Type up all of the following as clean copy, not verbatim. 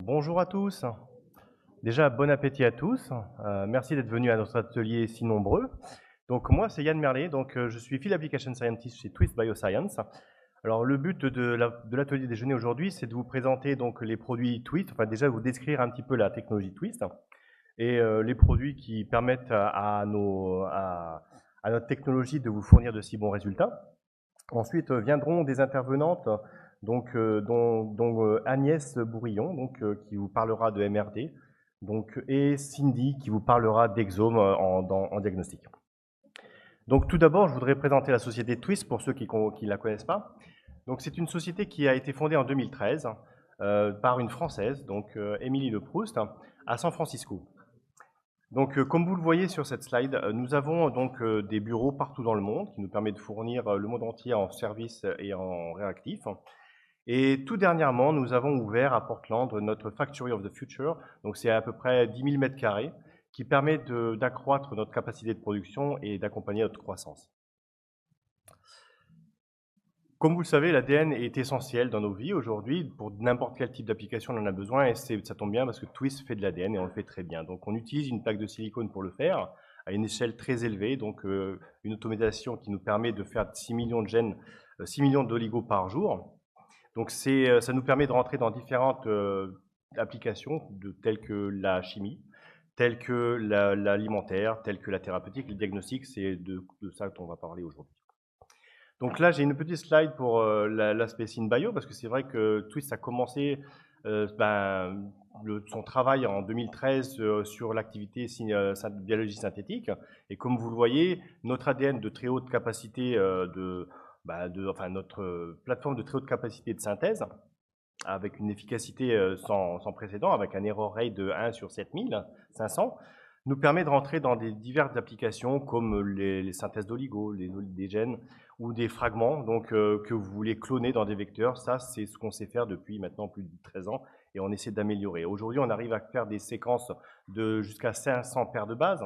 Bonjour à tous. Déjà, bon appétit à tous. Merci d'être venus à notre atelier si nombreux. Donc moi, c'est Yann Merlet, je suis Field Application Scientist chez Twist Bioscience. Alors le but de l'atelier déjeuner aujourd'hui, c'est de vous présenter donc les produits Twist, enfin déjà vous décrire un petit peu la technologie Twist et les produits qui permettent à notre technologie de vous fournir de si bons résultats. Ensuite viendront des intervenantes, dont Agnès Bourillon, qui vous parlera de MRD, et Cindy qui vous parlera d'Exome en diagnostic. Donc tout d'abord, je voudrais présenter la société Twist pour ceux qui ne la connaissent pas. Donc c'est une société qui a été fondée en 2013 par une Française, Émilie Le Proust, à San Francisco. Comme vous le voyez sur cette slide, nous avons des bureaux partout dans le monde qui nous permettent de fournir le monde entier en services et en réactifs. Et tout dernièrement, nous avons ouvert à Portland notre Factory of the Future. Donc c'est à peu près 10 000 mètres carrés qui permet d'accroître notre capacité de production et d'accompagner notre croissance. Comme vous le savez, l'ADN est essentiel dans nos vies aujourd'hui. Pour n'importe quel type d'application, on en a besoin et ça tombe bien parce que Twist fait de l'ADN et on le fait très bien. Donc on utilise une plaque de silicone pour le faire à une échelle très élevée, une automatisation qui nous permet de faire 6 millions de gènes, 6 millions d'oligos par jour. Donc ça nous permet de rentrer dans différentes applications telles que la chimie, telles que l'alimentaire, telles que la thérapeutique, le diagnostic, c'est de ça dont on va parler aujourd'hui. Donc là, j'ai une petite slide pour l'aspect SynBio, parce que c'est vrai que Twist a commencé son travail en 2013 sur l'activité biologie synthétique. Et comme vous le voyez, notre ADN de très haute capacité, notre plateforme de très haute capacité de synthèse, avec une efficacité sans précédent, avec un error rate de 1 sur 7500, nous permet de rentrer dans des diverses applications comme les synthèses d'oligos, des gènes ou des fragments que vous voulez cloner dans des vecteurs. Ça, c'est ce qu'on sait faire depuis maintenant plus de 13 ans et on essaie d'améliorer. Aujourd'hui, on arrive à faire des séquences de jusqu'à 500 paires de bases.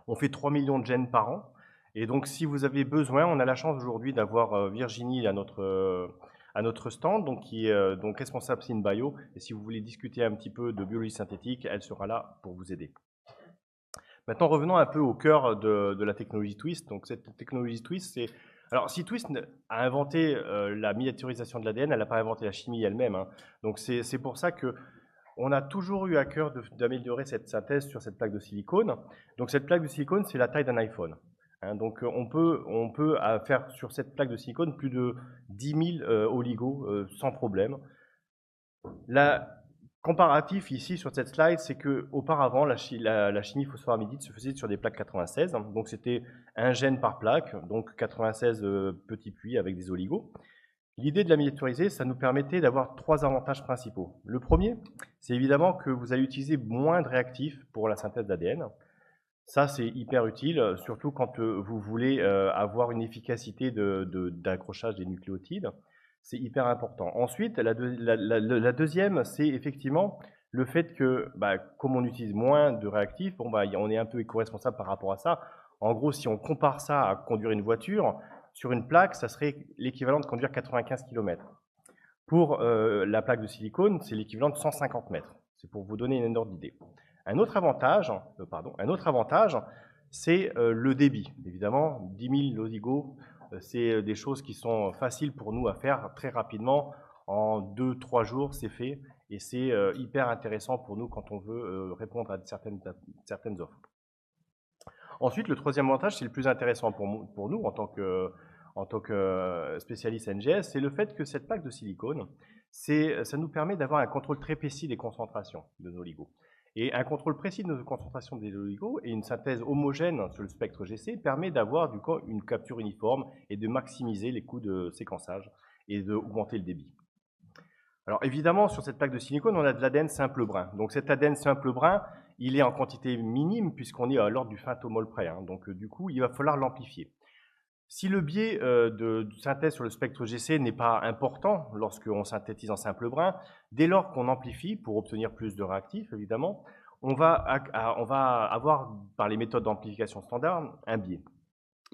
On fait 3 millions de gènes par an. Et donc, si vous avez besoin, on a la chance aujourd'hui d'avoir Virginie à notre stand, qui est responsable SynBio. Et si vous voulez discuter un petit peu de biologie synthétique, elle sera là pour vous aider. Maintenant, revenons un peu au cœur de la technologie Twist. Donc, cette technologie Twist, c'est... Alors, si Twist a inventé la miniaturisation de l'ADN, elle n'a pas inventé la chimie elle-même. Hein. Donc, c'est pour ça que on a toujours eu à cœur d'améliorer cette synthèse sur cette plaque de silicone. Donc, cette plaque de silicone, c'est la taille d'un iPhone. Hein. Donc, on peut faire sur cette plaque de silicone plus de 10 000 oligos sans problème. Comparatif ici sur cette slide, c'est qu'auparavant, la chimie phosphoramidite se faisait sur des plaques 96. Donc c'était un gène par plaque, donc 96 petits puits avec des oligos. L'idée de la miniaturiser, ça nous permettait d'avoir 3 avantages principaux. Le premier, c'est évidemment que vous allez utiliser moins de réactifs pour la synthèse d'ADN. Ça, c'est hyper utile, surtout quand vous voulez avoir une efficacité d'accrochage des nucléotides. C'est hyper important. Ensuite, la deuxième, c'est effectivement le fait que, comme on utilise moins de réactifs, on est un peu éco-responsable par rapport à ça. En gros, si on compare ça à conduire une voiture, sur une plaque, ça serait l'équivalent de conduire 95 km. Pour la plaque de silicone, c'est l'équivalent de 150 mètres. C'est pour vous donner une ordre d'idée. Un autre avantage, c'est le débit. Évidemment, 10 000 oligos, c'est des choses qui sont faciles pour nous à faire très rapidement. En 2-3 jours, c'est fait. Et c'est hyper intéressant pour nous quand on veut répondre à certaines offres. Ensuite, le troisième avantage, c'est le plus intéressant pour nous en tant que spécialiste NGS, c'est le fait que cette plaque de silicone, ça nous permet d'avoir un contrôle très précis des concentrations de nos oligos. Et un contrôle précis de nos concentrations des oligos et une synthèse homogène sur le spectre GC permet d'avoir du coup une capture uniforme et de maximiser les coûts de séquençage et d'augmenter le débit. Alors évidemment, sur cette plaque de silicone, on a de l'ADN simple brin. Donc cet ADN simple brin, il est en quantité minime puisqu'on est à l'ordre du femtomole près. Hein. Donc du coup, il va falloir l'amplifier. Si le biais de synthèse sur le spectre GC n'est pas important lorsqu'on synthétise en simple brin, dès lors qu'on amplifie pour obtenir plus de réactifs, évidemment, on va avoir, par les méthodes d'amplification standard, un biais.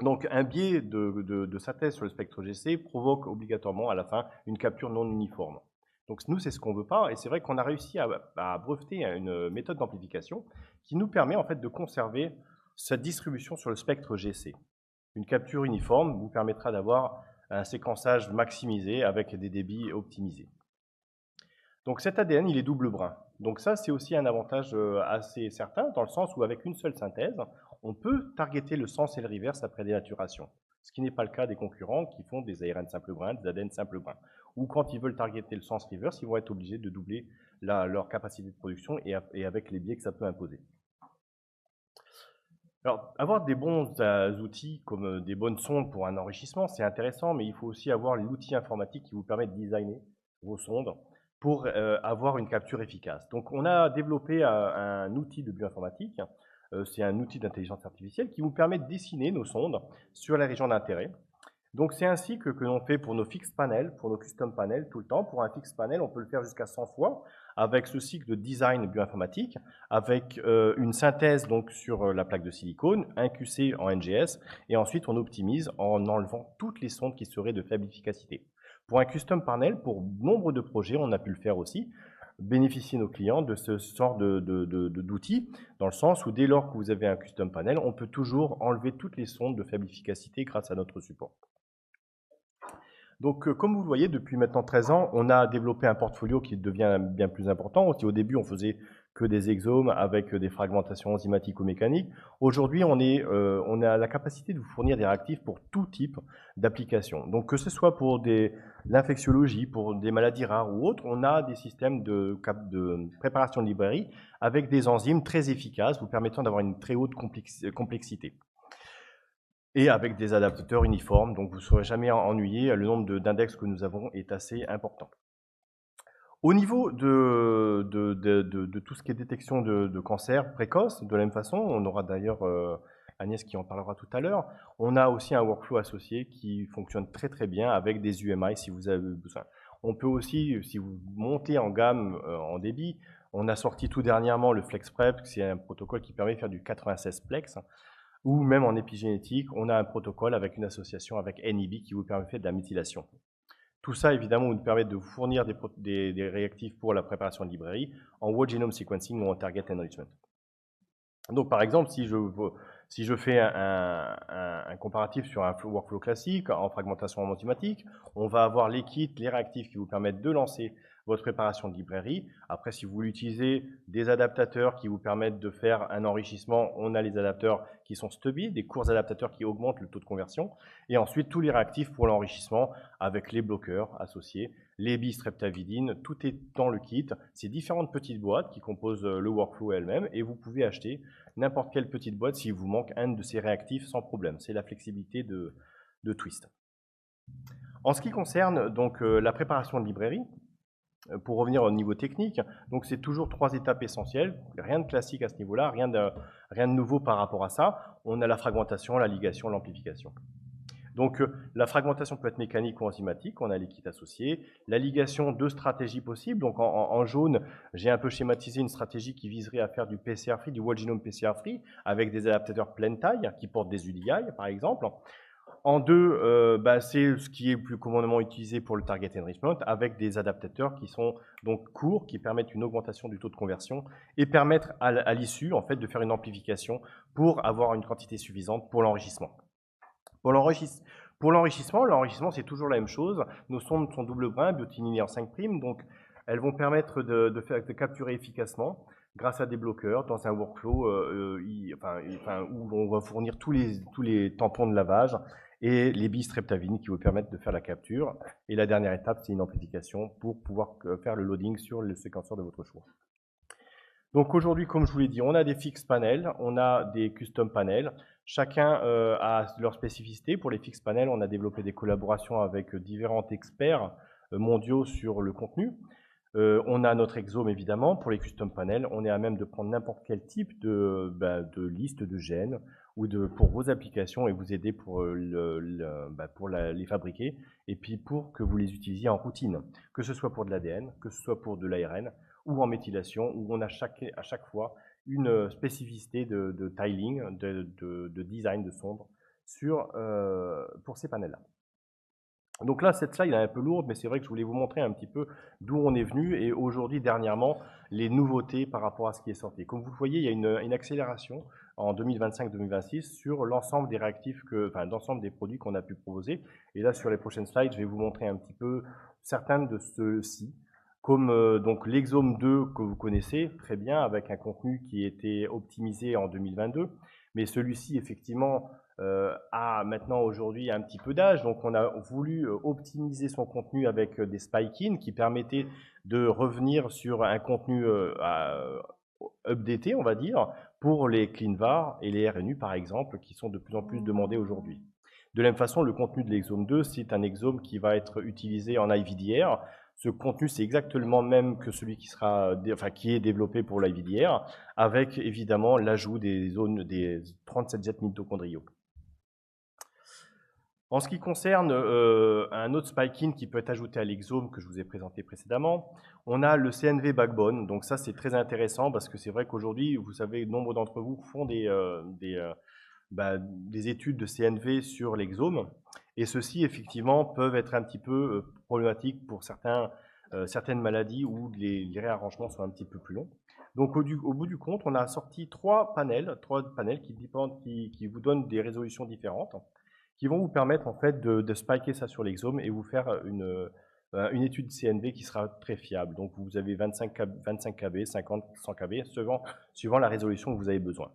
Donc un biais de synthèse sur le spectre GC provoque obligatoirement à la fin une capture non uniforme. Donc nous, c'est ce qu'on ne veut pas, et c'est vrai qu'on a réussi à breveter une méthode d'amplification qui nous permet en fait de conserver cette distribution sur le spectre GC. Une capture uniforme vous permettra d'avoir un séquençage maximisé avec des débits optimisés. Donc cet ADN, il est double brin. Donc ça, c'est aussi un avantage assez certain, dans le sens où avec une seule synthèse, on peut targeter le sens et le reverse après dénaturation. Ce qui n'est pas le cas des concurrents qui font des ARN simple brin, des ADN simple brin. Ou quand ils veulent targeter le sens reverse, ils vont être obligés de doubler leur capacité de production et avec les biais que ça peut imposer. Alors, avoir des bons outils comme des bonnes sondes pour un enrichissement, c'est intéressant, mais il faut aussi avoir l'outil informatique qui vous permet de designer vos sondes pour avoir une capture efficace. Donc, on a développé un outil de bioinformatique, c'est un outil d'intelligence artificielle qui vous permet de dessiner nos sondes sur la région d'intérêt. Donc, c'est ainsi que l'on fait pour nos fixed panels, pour nos custom panels tout le temps. Pour un fixed panel, on peut le faire jusqu'à 100 fois avec ce cycle de design bioinformatique, avec une synthèse donc sur la plaque de silicone, un QC en NGS, et ensuite on optimise en enlevant toutes les sondes qui seraient de faible efficacité. Pour un custom panel, pour nombre de projets, on a pu le faire aussi, bénéficier nos clients de ce genre d'outils, dans le sens où dès lors que vous avez un custom panel, on peut toujours enlever toutes les sondes de faible efficacité grâce à notre support. Donc, comme vous le voyez, depuis maintenant 13 ans, on a développé un portfolio qui devient bien plus important. Au début, on faisait que des exomes avec des fragmentations enzymatiques ou mécaniques. Aujourd'hui, on a la capacité de vous fournir des réactifs pour tout type d'application. Donc, que ce soit pour l'infectiologie, pour des maladies rares ou autres, on a des systèmes de préparation de librairie avec des enzymes très efficaces, vous permettant d'avoir une très haute complexité. Et avec des adaptateurs uniformes, donc vous ne serez jamais ennuyé. Le nombre d'index que nous avons est assez important. Au niveau de tout ce qui est détection de cancer précoce, de la même façon, on aura d'ailleurs Agnès qui en parlera tout à l'heure, on a aussi un workflow associé qui fonctionne très très bien avec des UMI si vous avez besoin. On peut aussi, si vous montez en gamme en débit, on a sorti tout dernièrement le FlexPrep, c'est un protocole qui permet de faire du 96 plex, ou même en épigénétique, on a un protocole avec une association avec NIB qui vous permet de faire de la méthylation. Tout ça, évidemment, vous permet de vous fournir des réactifs pour la préparation de librairie en whole genome sequencing ou en target enrichment. Donc, par exemple, si je fais un comparatif sur un workflow classique en fragmentation enzymatique, on va avoir les kits, les réactifs qui vous permettent de lancer votre préparation de librairie. Après, si vous voulez utiliser des adaptateurs qui vous permettent de faire un enrichissement, on a les adaptateurs qui sont stubby, des courts adaptateurs qui augmentent le taux de conversion. Et ensuite, tous les réactifs pour l'enrichissement avec les bloqueurs associés, les bistreptavidines, tout est dans le kit. C'est différentes petites boîtes qui composent le workflow elles-mêmes et vous pouvez acheter n'importe quelle petite boîte s'il vous manque un de ces réactifs sans problème. C'est la flexibilité de Twist. En ce qui concerne donc la préparation de librairie, pour revenir au niveau technique, donc c'est toujours 3 étapes essentielles, rien de classique à ce niveau-là, rien de nouveau par rapport à ça. On a la fragmentation, la ligation, l'amplification. Donc la fragmentation peut être mécanique ou enzymatique, on a les kits associés. La ligation, 2 stratégies possibles. Donc en jaune, j'ai un peu schématisé une stratégie qui viserait à faire du PCR free, du whole genome PCR free, avec des adaptateurs pleine taille qui portent des UDI par exemple. En deux, c'est ce qui est le plus communément utilisé pour le target enrichment, avec des adaptateurs qui sont donc courts, qui permettent une augmentation du taux de conversion et permettre à l'issue en fait, de faire une amplification pour avoir une quantité suffisante pour l'enrichissement. Pour l'enrichissement, c'est toujours la même chose. Nos sondes sont double brin, biotinine en 5', donc elles vont permettre de capturer efficacement grâce à des bloqueurs dans un workflow où on va fournir tous les tampons de lavage et les bistreptavines qui vous permettent de faire la capture. Et la dernière étape, c'est une amplification pour pouvoir faire le loading sur le séquenceur de votre choix. Donc aujourd'hui, comme je vous l'ai dit, on a des fixed panels, on a des custom panels. Chacun a leur spécificité. Pour les fixed panels, on a développé des collaborations avec différents experts mondiaux sur le contenu. On a notre exome évidemment. Pour les custom panels, on est à même de prendre n'importe quel type de liste de gènes ou pour vos applications et vous aider pour les fabriquer et puis pour que vous les utilisiez en routine, que ce soit pour de l'ADN, que ce soit pour de l'ARN ou en méthylation, où on a à chaque fois une spécificité de tiling, de design de sonde pour ces panels-là. Donc là, cette slide est un peu lourde, mais c'est vrai que je voulais vous montrer un petit peu d'où on est venu et aujourd'hui, dernièrement, les nouveautés par rapport à ce qui est sorti. Comme vous le voyez, il y a une accélération en 2025-2026 sur l'ensemble des réactifs, enfin, l'ensemble des produits qu'on a pu proposer. Et là, sur les prochaines slides, je vais vous montrer un petit peu certains de ceux-ci, comme donc l'Exome 2 que vous connaissez très bien, avec un contenu qui était optimisé en 2022. Mais celui-ci, effectivement, a maintenant aujourd'hui un petit peu d'âge, donc on a voulu optimiser son contenu avec des spike-in qui permettaient de revenir sur un contenu updaté, on va dire, pour les CleanVar et les RNU par exemple, qui sont de plus en plus demandés aujourd'hui. De la même façon, le contenu de l'Exome 2, c'est un exome qui va être utilisé en IVDR. Ce contenu, c'est exactement le même que celui qui est développé pour l'IVDR, avec évidemment l'ajout des zones des 37 jets mitochondriaux. En ce qui concerne un autre spike-in qui peut être ajouté à l'exome que je vous ai présenté précédemment, on a le CNV Backbone. Donc ça, c'est très intéressant parce que c'est vrai qu'aujourd'hui, vous savez, nombre d'entre vous font des études de CNV sur l'exome. Et ceux-ci, effectivement, peuvent être un petit peu problématiques pour certaines maladies où les réarrangements sont un petit peu plus longs. Donc, au bout du compte, on a sorti trois panels qui vous donnent des résolutions différentes, qui vont vous permettre en fait de spiker ça sur l'exome et vous faire une étude CNV qui sera très fiable. Donc, vous avez 25 KB, 50, 100 KB, suivant la résolution que vous avez besoin.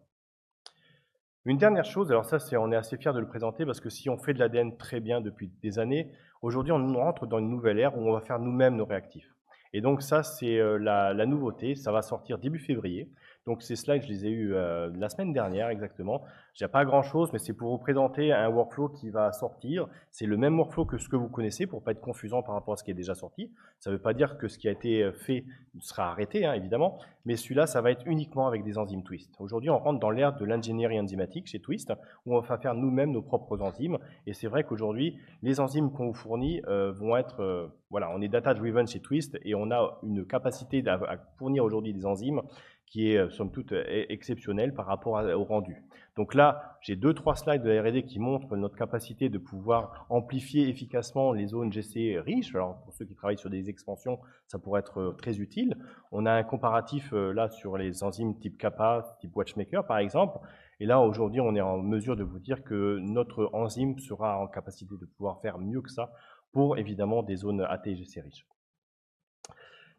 Une dernière chose, alors ça, on est assez fiers de le présenter parce que si on fait de l'ADN très bien depuis des années, aujourd'hui, on rentre dans une nouvelle ère où on va faire nous-mêmes nos réactifs. Et donc ça, c'est la nouveauté, ça va sortir début février. Donc ces slides, je les ai eus la semaine dernière exactement. Il n'y a pas grand-chose, mais c'est pour vous présenter un workflow qui va sortir. C'est le même workflow que ce que vous connaissez pour ne pas être confusant par rapport à ce qui est déjà sorti. Ça ne veut pas dire que ce qui a été fait sera arrêté, hein, évidemment, mais celui-là, ça va être uniquement avec des enzymes Twist. Aujourd'hui, on rentre dans l'ère de l'ingénierie enzymatique chez Twist, où on va faire nous-mêmes nos propres enzymes. Et c'est vrai qu'aujourd'hui, les enzymes qu'on vous fournit vont être... voilà, on est data-driven chez Twist et on a une capacité à fournir aujourd'hui des enzymes qui est, somme toute, exceptionnelle par rapport au rendu. Donc là, j'ai 2-3 slides de R&D qui montrent notre capacité de pouvoir amplifier efficacement les zones GC riches. Alors, pour ceux qui travaillent sur des expansions, ça pourrait être très utile. On a un comparatif là sur les enzymes type Kappa, type Watchmaker, par exemple. Et là, aujourd'hui, on est en mesure de vous dire que notre enzyme sera en capacité de pouvoir faire mieux que ça pour, évidemment, des zones AT-GC riches.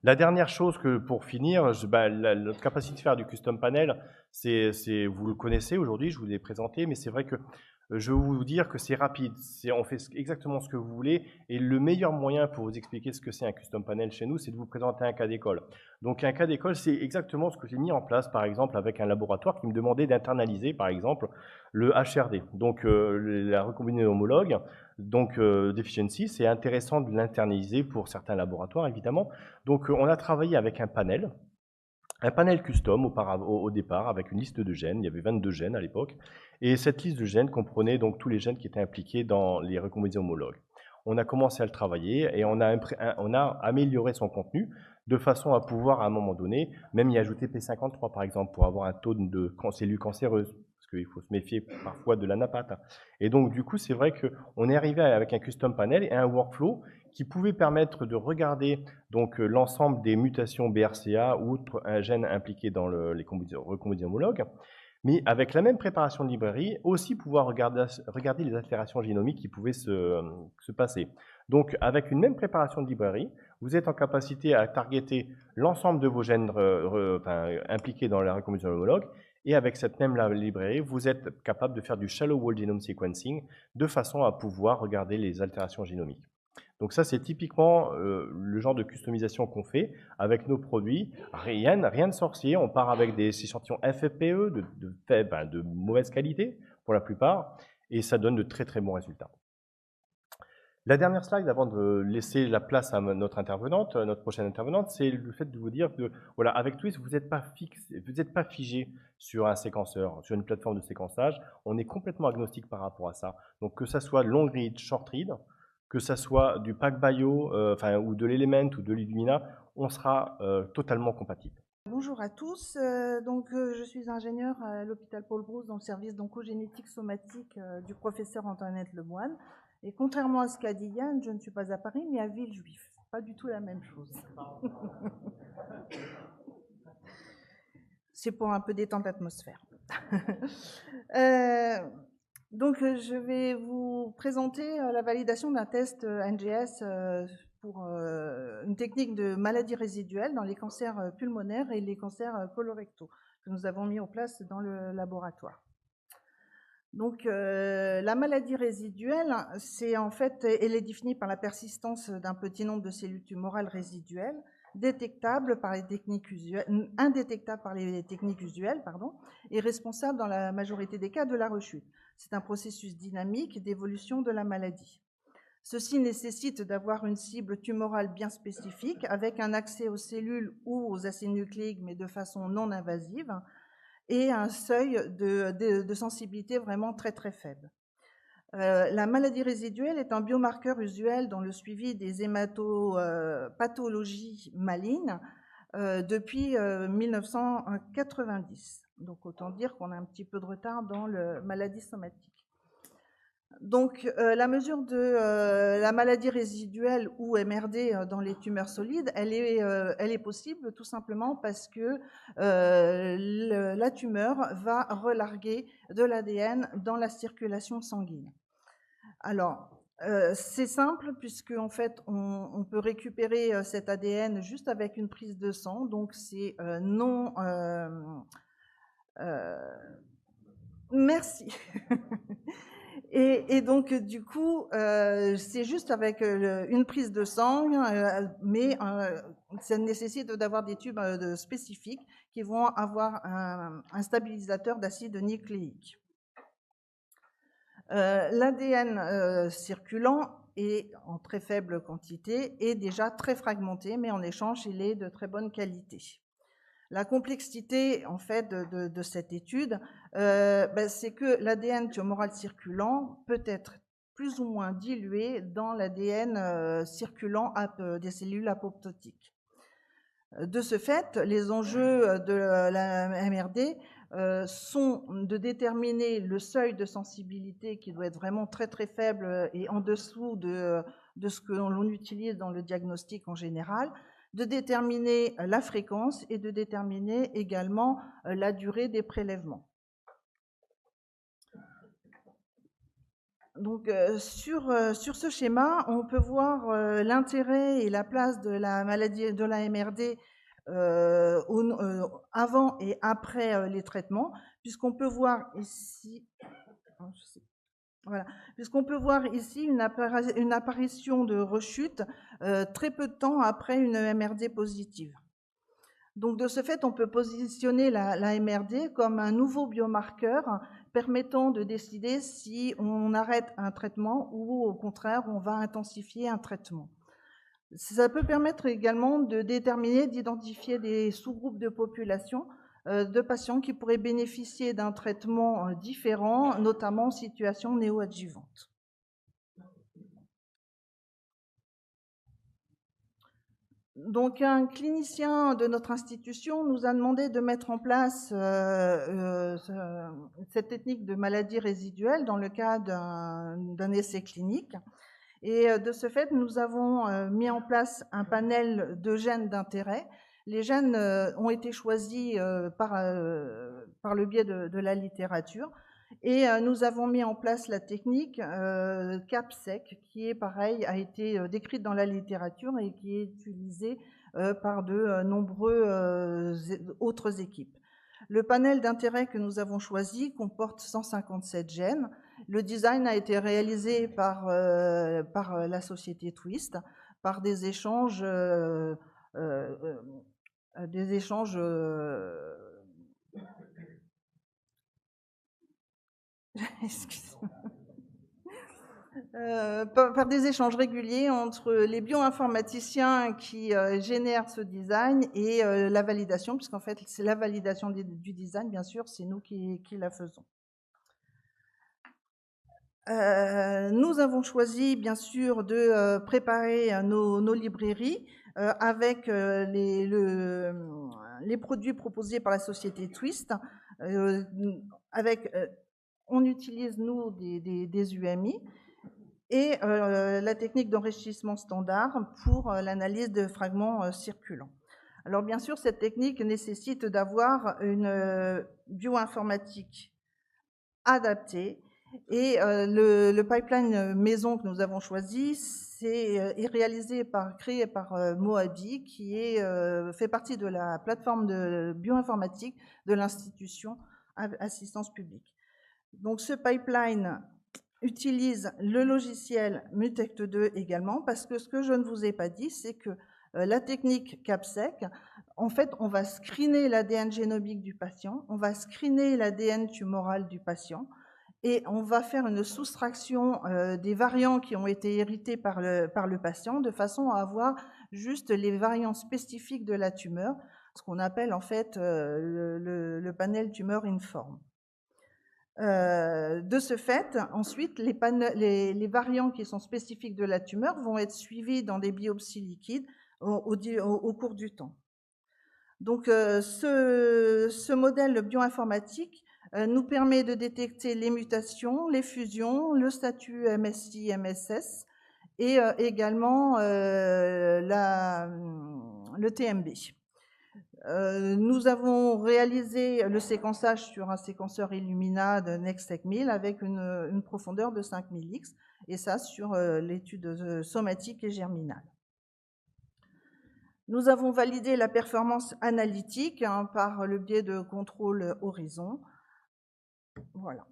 La dernière chose pour finir, notre capacité de faire du custom panel, vous le connaissez aujourd'hui, je vous l'ai présenté, mais c'est vrai que je vais vous dire que c'est rapide. On fait exactement ce que vous voulez et le meilleur moyen pour vous expliquer ce que c'est un custom panel chez nous, c'est de vous présenter un cas d'école. Donc un cas d'école, c'est exactement ce que j'ai mis en place, par exemple, avec un laboratoire qui me demandait d'internaliser, par exemple, le HRD, donc la recombinaison homologue. Donc, Deficiency, c'est intéressant de l'internaliser pour certains laboratoires, évidemment. Donc, on a travaillé avec un panel custom au départ, avec une liste de gènes. Il y avait 22 gènes à l'époque. Et cette liste de gènes comprenait donc tous les gènes qui étaient impliqués dans les recombinaisons homologues. On a commencé à le travailler et on a amélioré son contenu de façon à pouvoir, à un moment donné, même y ajouter P53, par exemple, pour avoir un taux de cellules cancéreuses. Parce qu'il faut se méfier parfois de l'anapathe. Et donc, du coup, c'est vrai qu'on est arrivé avec un custom panel et un workflow qui pouvait permettre de regarder donc l'ensemble des mutations BRCA ou un gène impliqué dans les recombinaisons homologues, mais avec la même préparation de librairie, aussi pouvoir regarder les altérations génomiques qui pouvaient se passer. Donc, avec une même préparation de librairie, vous êtes en capacité à targeter l'ensemble de vos gènes impliqués dans la recombinaison homologue. Et avec cette même librairie, vous êtes capable de faire du shallow whole genome sequencing de façon à pouvoir regarder les altérations génomiques. Donc ça, c'est typiquement le genre de customisation qu'on fait avec nos produits. Rien de sorcier, on part avec des échantillons FFPE de mauvaise qualité pour la plupart, et ça donne de très très bons résultats. La dernière slide, avant de laisser la place à notre prochaine intervenante, c'est le fait de vous dire que, voilà, avec Twist, vous n'êtes pas figé sur un séquenceur, sur une plateforme de séquençage. On est complètement agnostique par rapport à ça. Donc, que ça soit long read, short read, que ça soit du PacBio, ou de l'Element ou de l'Illumina, on sera totalement compatible. Bonjour à tous. Je suis ingénieure à l'hôpital Paul Brousse dans le service d'oncogénétique somatique du professeur Antoinette Lemoine. Et contrairement à ce qu'a dit Yann, je ne suis pas à Paris, mais à Villejuif. Pas du tout la même chose. C'est pour un peu détendre l'atmosphère. Je vais vous présenter la validation d'un test NGS pour une technique de maladie résiduelle dans les cancers pulmonaires et les cancers colorectaux que nous avons mis en place dans le laboratoire. Donc, la maladie résiduelle, elle est définie par la persistance d'un petit nombre de cellules tumorales résiduelles indétectables par les techniques usuelles, et responsable dans la majorité des cas de la rechute. C'est un processus dynamique d'évolution de la maladie. Ceci nécessite d'avoir une cible tumorale bien spécifique, avec un accès aux cellules ou aux acides nucléiques, mais de façon non invasive, et un seuil de sensibilité vraiment très très faible. La maladie résiduelle est un biomarqueur usuel dans le suivi des hématopathologies malignes depuis 1990. Donc autant dire qu'on a un petit peu de retard dans la maladie somatique. Donc la mesure de la maladie résiduelle ou MRD dans les tumeurs solides, elle est possible tout simplement parce que la tumeur va relarguer de l'ADN dans la circulation sanguine. Alors, c'est simple puisque en fait, on peut récupérer cet ADN juste avec une prise de sang, donc c'est non... merci. Et donc, du coup, c'est juste avec une prise de sang, mais ça nécessite d'avoir des tubes spécifiques qui vont avoir un stabilisateur d'acide nucléique. L'ADN circulant est en très faible quantité et déjà très fragmenté, mais en échange, il est de très bonne qualité. La complexité en fait de cette étude, c'est que l'ADN tumoral circulant peut être plus ou moins dilué dans l'ADN circulant des cellules apoptotiques. De ce fait, les enjeux de la MRD sont de déterminer le seuil de sensibilité qui doit être vraiment très très faible et en dessous de ce que l'on utilise dans le diagnostic en général, de déterminer la fréquence et de déterminer également la durée des prélèvements. Donc, sur ce schéma, on peut voir l'intérêt et la place de la maladie de la MRD avant et après les traitements, puisqu'on peut voir ici, voilà, puisqu'on peut voir ici une apparition de rechute très peu de temps après une MRD positive. Donc, de ce fait, on peut positionner la MRD comme un nouveau biomarqueur permettant de décider si on arrête un traitement ou, au contraire, on va intensifier un traitement. Ça peut permettre également de déterminer, d'identifier des sous-groupes de population de patients qui pourraient bénéficier d'un traitement différent, notamment en situation néoadjuvante. Donc, un clinicien de notre institution nous a demandé de mettre en place cette technique de maladie résiduelle dans le cadre d'un essai clinique. Et de ce fait, nous avons mis en place un panel de gènes d'intérêt. Les gènes ont été choisis par le biais de la littérature. Et nous avons mis en place la technique CAPSEC, qui est pareil, a été décrite dans la littérature et qui est utilisée par de nombreuses autres équipes. Le panel d'intérêt que nous avons choisi comporte 157 gènes. Le design a été réalisé par la société Twist, par des échanges par des échanges réguliers entre les bioinformaticiens qui génèrent ce design et la validation, puisqu'en fait, c'est la validation du design, bien sûr, c'est nous qui la faisons. Nous avons choisi, bien sûr, de préparer nos librairies avec les produits proposés par la société Twist. On utilise, nous, des UMI et la technique d'enrichissement standard pour l'analyse de fragments circulants. Alors, bien sûr, cette technique nécessite d'avoir une bioinformatique adaptée. Et le pipeline maison que nous avons choisi est créé par Moabi, qui fait partie de la plateforme de bioinformatique de l'institution Assistance publique. Donc ce pipeline utilise le logiciel Mutect2 également, parce que ce que je ne vous ai pas dit, c'est que la technique CAPSEC, en fait, on va screener l'ADN génomique du patient, on va screener l'ADN tumoral du patient, et on va faire une soustraction des variants qui ont été hérités par le patient, de façon à avoir juste les variants spécifiques de la tumeur, ce qu'on appelle en fait le panel tumeur informe. De ce fait, ensuite, les variants qui sont spécifiques de la tumeur vont être suivis dans des biopsies liquides au cours du temps. Donc, ce modèle bioinformatique nous permet de détecter les mutations, les fusions, le statut MSI, MSS et également le TMB. Nous avons réalisé le séquençage sur un séquenceur Illumina de NextSeq 1000 avec une profondeur de 5000X, et ça sur l'étude somatique et germinale. Nous avons validé la performance analytique par le biais de contrôle horizon. Voilà.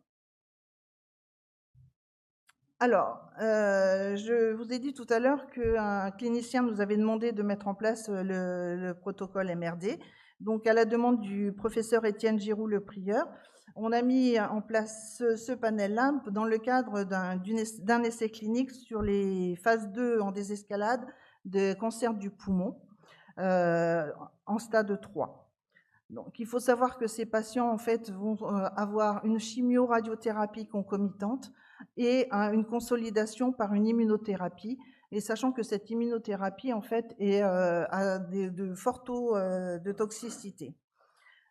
Alors, je vous ai dit tout à l'heure qu'un clinicien nous avait demandé de mettre en place le protocole MRD. Donc, à la demande du professeur Étienne Giroux, le prieur, on a mis en place ce panel-là dans le cadre d'un essai clinique sur les phases 2 en désescalade de cancer du poumon en stade 3. Donc, il faut savoir que ces patients, en fait, vont avoir une chimio-radiothérapie concomitante et une consolidation par une immunothérapie. Et sachant que cette immunothérapie, en fait, a de forts taux de toxicité.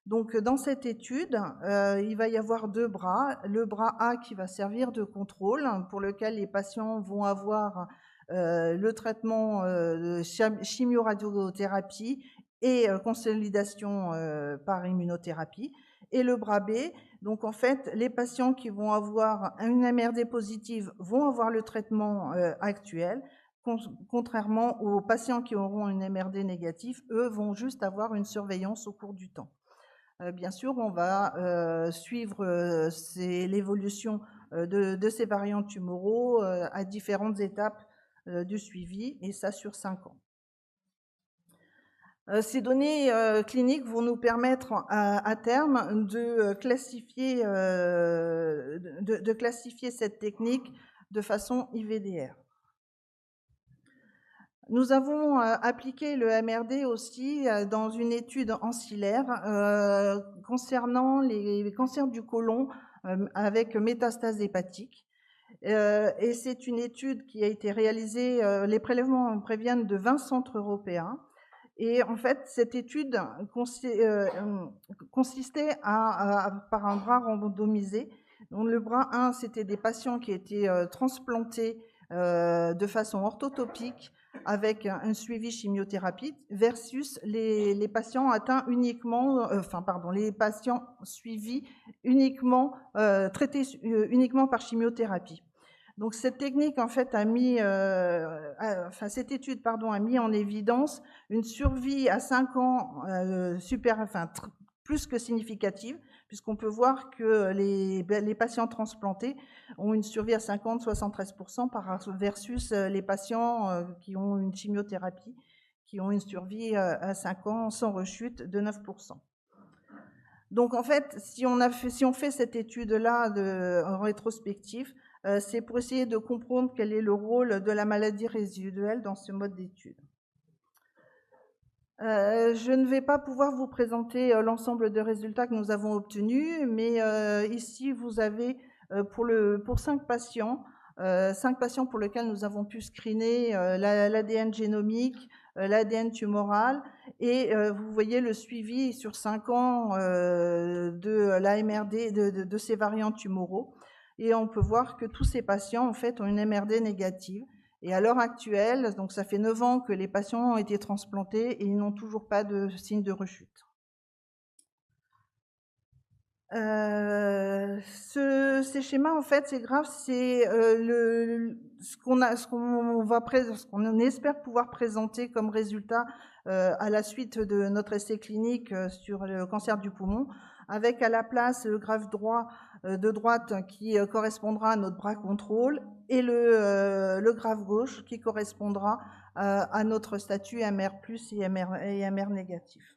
Donc, dans cette étude, il va y avoir 2 bras. Le bras A qui va servir de contrôle, pour lequel les patients vont avoir le traitement de chimio-radiothérapie et consolidation par immunothérapie. Et le bras B, donc en fait, les patients qui vont avoir une MRD positive vont avoir le traitement actuel, contrairement aux patients qui auront une MRD négative, eux vont juste avoir une surveillance au cours du temps. Bien sûr, on va suivre l'évolution de ces variants tumoraux à différentes étapes du suivi, et ça sur 5 ans. Ces données cliniques vont nous permettre à terme de classifier cette technique de façon IVDR. Nous avons appliqué le MRD aussi dans une étude ancillaire concernant les cancers du côlon avec métastase hépatique. Et c'est une étude qui a été réalisée, les prélèvements préviennent de 20 centres européens. Et en fait, cette étude consistait par un bras randomisé. Donc, le bras 1, c'était des patients qui étaient transplantés de façon orthotopique avec un suivi chimiothérapie versus les patients atteints uniquement, les patients suivis uniquement, traités uniquement par chimiothérapie. Donc cette technique en fait cette étude a mis en évidence une survie à 5 ans plus que significative, puisqu'on peut voir que les patients transplantés ont une survie à 5 ans de 73% versus les patients qui ont une chimiothérapie, qui ont une survie à 5 ans sans rechute de 9%. Donc en fait, si on fait cette étude-là en rétrospective, c'est pour essayer de comprendre quel est le rôle de la maladie résiduelle dans ce mode d'étude. Je ne vais pas pouvoir vous présenter l'ensemble des résultats que nous avons obtenus, mais ici vous avez pour 5 patients. 5 patients pour lesquels nous avons pu screener l'ADN génomique, l'ADN tumoral, et vous voyez le suivi sur 5 ans de l'AMRD, de ces variants tumoraux. Et on peut voir que tous ces patients, en fait, ont une MRD négative. Et à l'heure actuelle, donc ça fait 9 ans que les patients ont été transplantés et ils n'ont toujours pas de signe de rechute. Ces schémas, en fait, c'est grave, c'est ce qu'on espère pouvoir présenter comme résultat à la suite de notre essai clinique sur le cancer du poumon, avec à la place le graphe droit de droite qui correspondra à notre bras contrôle et le graphe gauche qui correspondra à notre statut MR+ et MR négatif.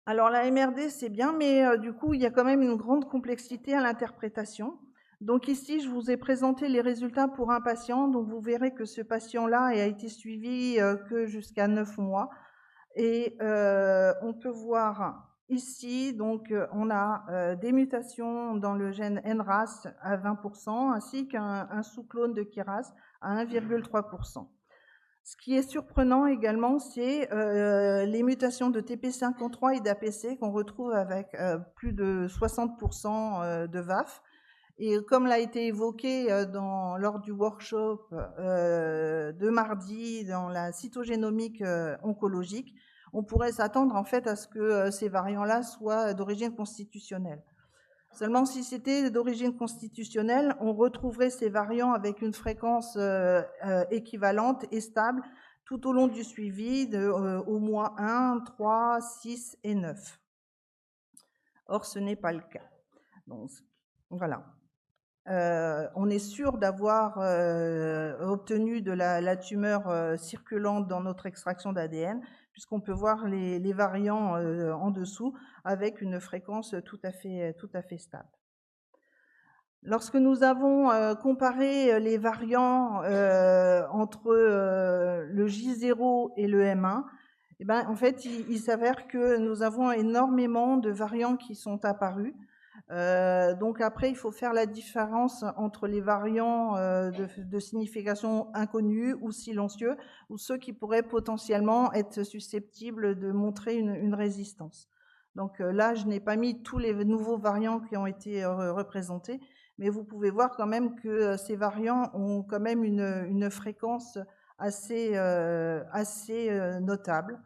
Alors la MRD, c'est bien, mais du coup, il y a quand même une grande complexité à l'interprétation. Donc ici, je vous ai présenté les résultats pour un patient. Donc vous verrez que ce patient-là a été suivi que jusqu'à 9 mois. Et on peut voir ici, donc on a des mutations dans le gène NRAS à 20%, ainsi qu'un sous-clone de KRAS à 1,3%. Ce qui est surprenant également, c'est les mutations de TP53 et d'APC qu'on retrouve avec plus de 60% de VAF. Et comme l'a été évoqué lors du workshop de mardi dans la cytogénomique oncologique, on pourrait s'attendre en fait à ce que ces variants-là soient d'origine constitutionnelle. Seulement, si c'était d'origine constitutionnelle, on retrouverait ces variants avec une fréquence équivalente et stable tout au long du suivi au mois 1, 3, 6 et 9. Or, ce n'est pas le cas. Donc, voilà. On est sûr d'avoir obtenu de la tumeur circulante dans notre extraction d'ADN, puisqu'on peut voir les variants en dessous avec une fréquence tout à fait stable. Lorsque nous avons comparé les variants entre le J0 et le M1, eh ben, en fait, il s'avère que nous avons énormément de variants qui sont apparus. Donc après, il faut faire la différence entre les variants de signification inconnue ou silencieux, ou ceux qui pourraient potentiellement être susceptibles de montrer une résistance. Donc là, je n'ai pas mis tous les nouveaux variants qui ont été représentés, mais vous pouvez voir quand même que ces variants ont quand même une fréquence assez notable.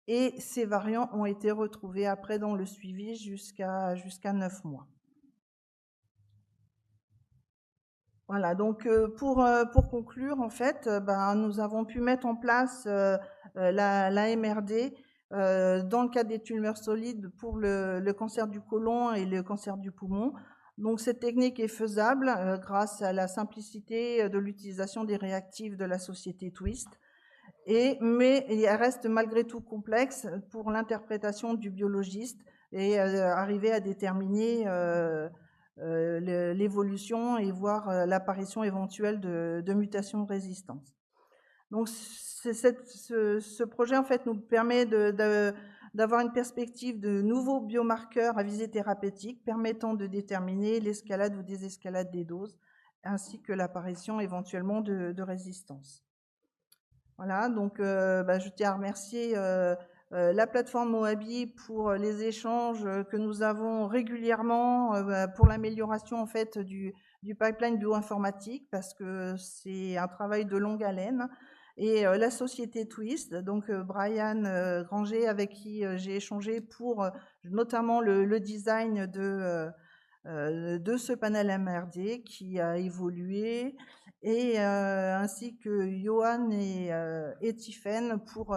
Et ces variants ont été retrouvés après dans le suivi jusqu'à 9 mois. Voilà, donc pour conclure, en fait, nous avons pu mettre en place la MRD dans le cadre des tumeurs solides pour le cancer du côlon et le cancer du poumon. Donc cette technique est faisable grâce à la simplicité de l'utilisation des réactifs de la société Twist. Mais elle reste malgré tout complexe pour l'interprétation du biologiste et arriver à déterminer l'évolution et voir l'apparition éventuelle de mutations de résistance. Donc ce projet en fait nous permet d'avoir une perspective de nouveaux biomarqueurs à visée thérapeutique permettant de déterminer l'escalade ou désescalade des doses ainsi que l'apparition éventuellement de résistance. Voilà, donc je tiens à remercier la plateforme Moabi pour les échanges que nous avons régulièrement pour l'amélioration en fait du pipeline bioinformatique parce que c'est un travail de longue haleine. Et la société Twist, donc Brian Granger avec qui j'ai échangé pour notamment le design de ce panel MRD qui a évolué et ainsi que Johan et Tiffaine pour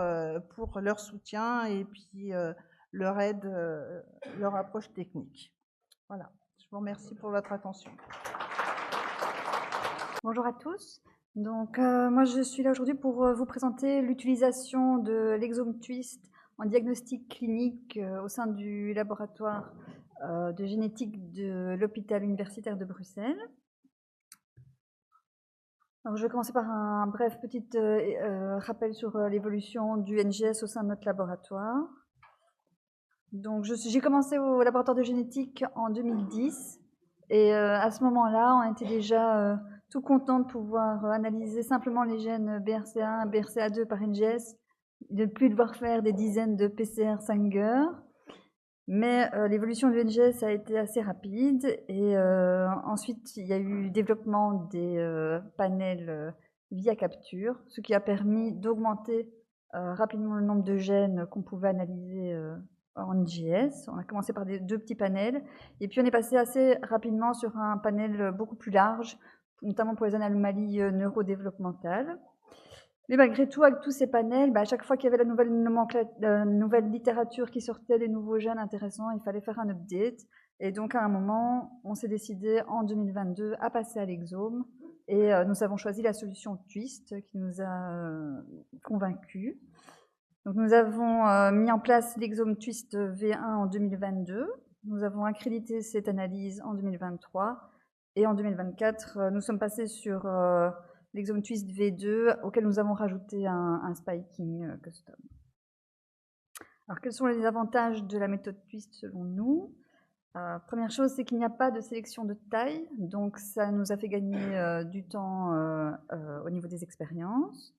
leur soutien et puis leur aide, leur approche technique. Voilà, je vous remercie pour votre attention. Bonjour à tous. Donc, moi, je suis là aujourd'hui pour vous présenter l'utilisation de l'exome Twist en diagnostic clinique au sein du laboratoire de génétique de l'hôpital universitaire de Bruxelles. Alors, je vais commencer par un bref petit rappel sur l'évolution du NGS au sein de notre laboratoire. Donc, j'ai commencé au laboratoire de génétique en 2010 et à ce moment-là, on était déjà tout content de pouvoir analyser simplement les gènes BRCA1 et BRCA2 par NGS, de ne plus devoir faire des dizaines de PCR Sanger. Mais l'évolution du NGS a été assez rapide et ensuite il y a eu le développement des panels via capture, ce qui a permis d'augmenter rapidement le nombre de gènes qu'on pouvait analyser en NGS. On a commencé par deux petits panels et puis on est passé assez rapidement sur un panel beaucoup plus large, notamment pour les anomalies neurodéveloppementales. Mais malgré tout, avec tous ces panels, à chaque fois qu'il y avait la nouvelle littérature qui sortait, des nouveaux gènes intéressants, il fallait faire un update. Et donc, à un moment, on s'est décidé en 2022 à passer à l'exome. Et nous avons choisi la solution Twist qui nous a convaincus. Donc, nous avons mis en place l'exome Twist V1 en 2022. Nous avons accrédité cette analyse en 2023. Et en 2024, nous sommes passés sur l'exome Twist V2, auquel nous avons rajouté un spiking custom. Alors, quels sont les avantages de la méthode Twist selon nous? Première chose, c'est qu'il n'y a pas de sélection de taille, donc ça nous a fait gagner du temps au niveau des expériences.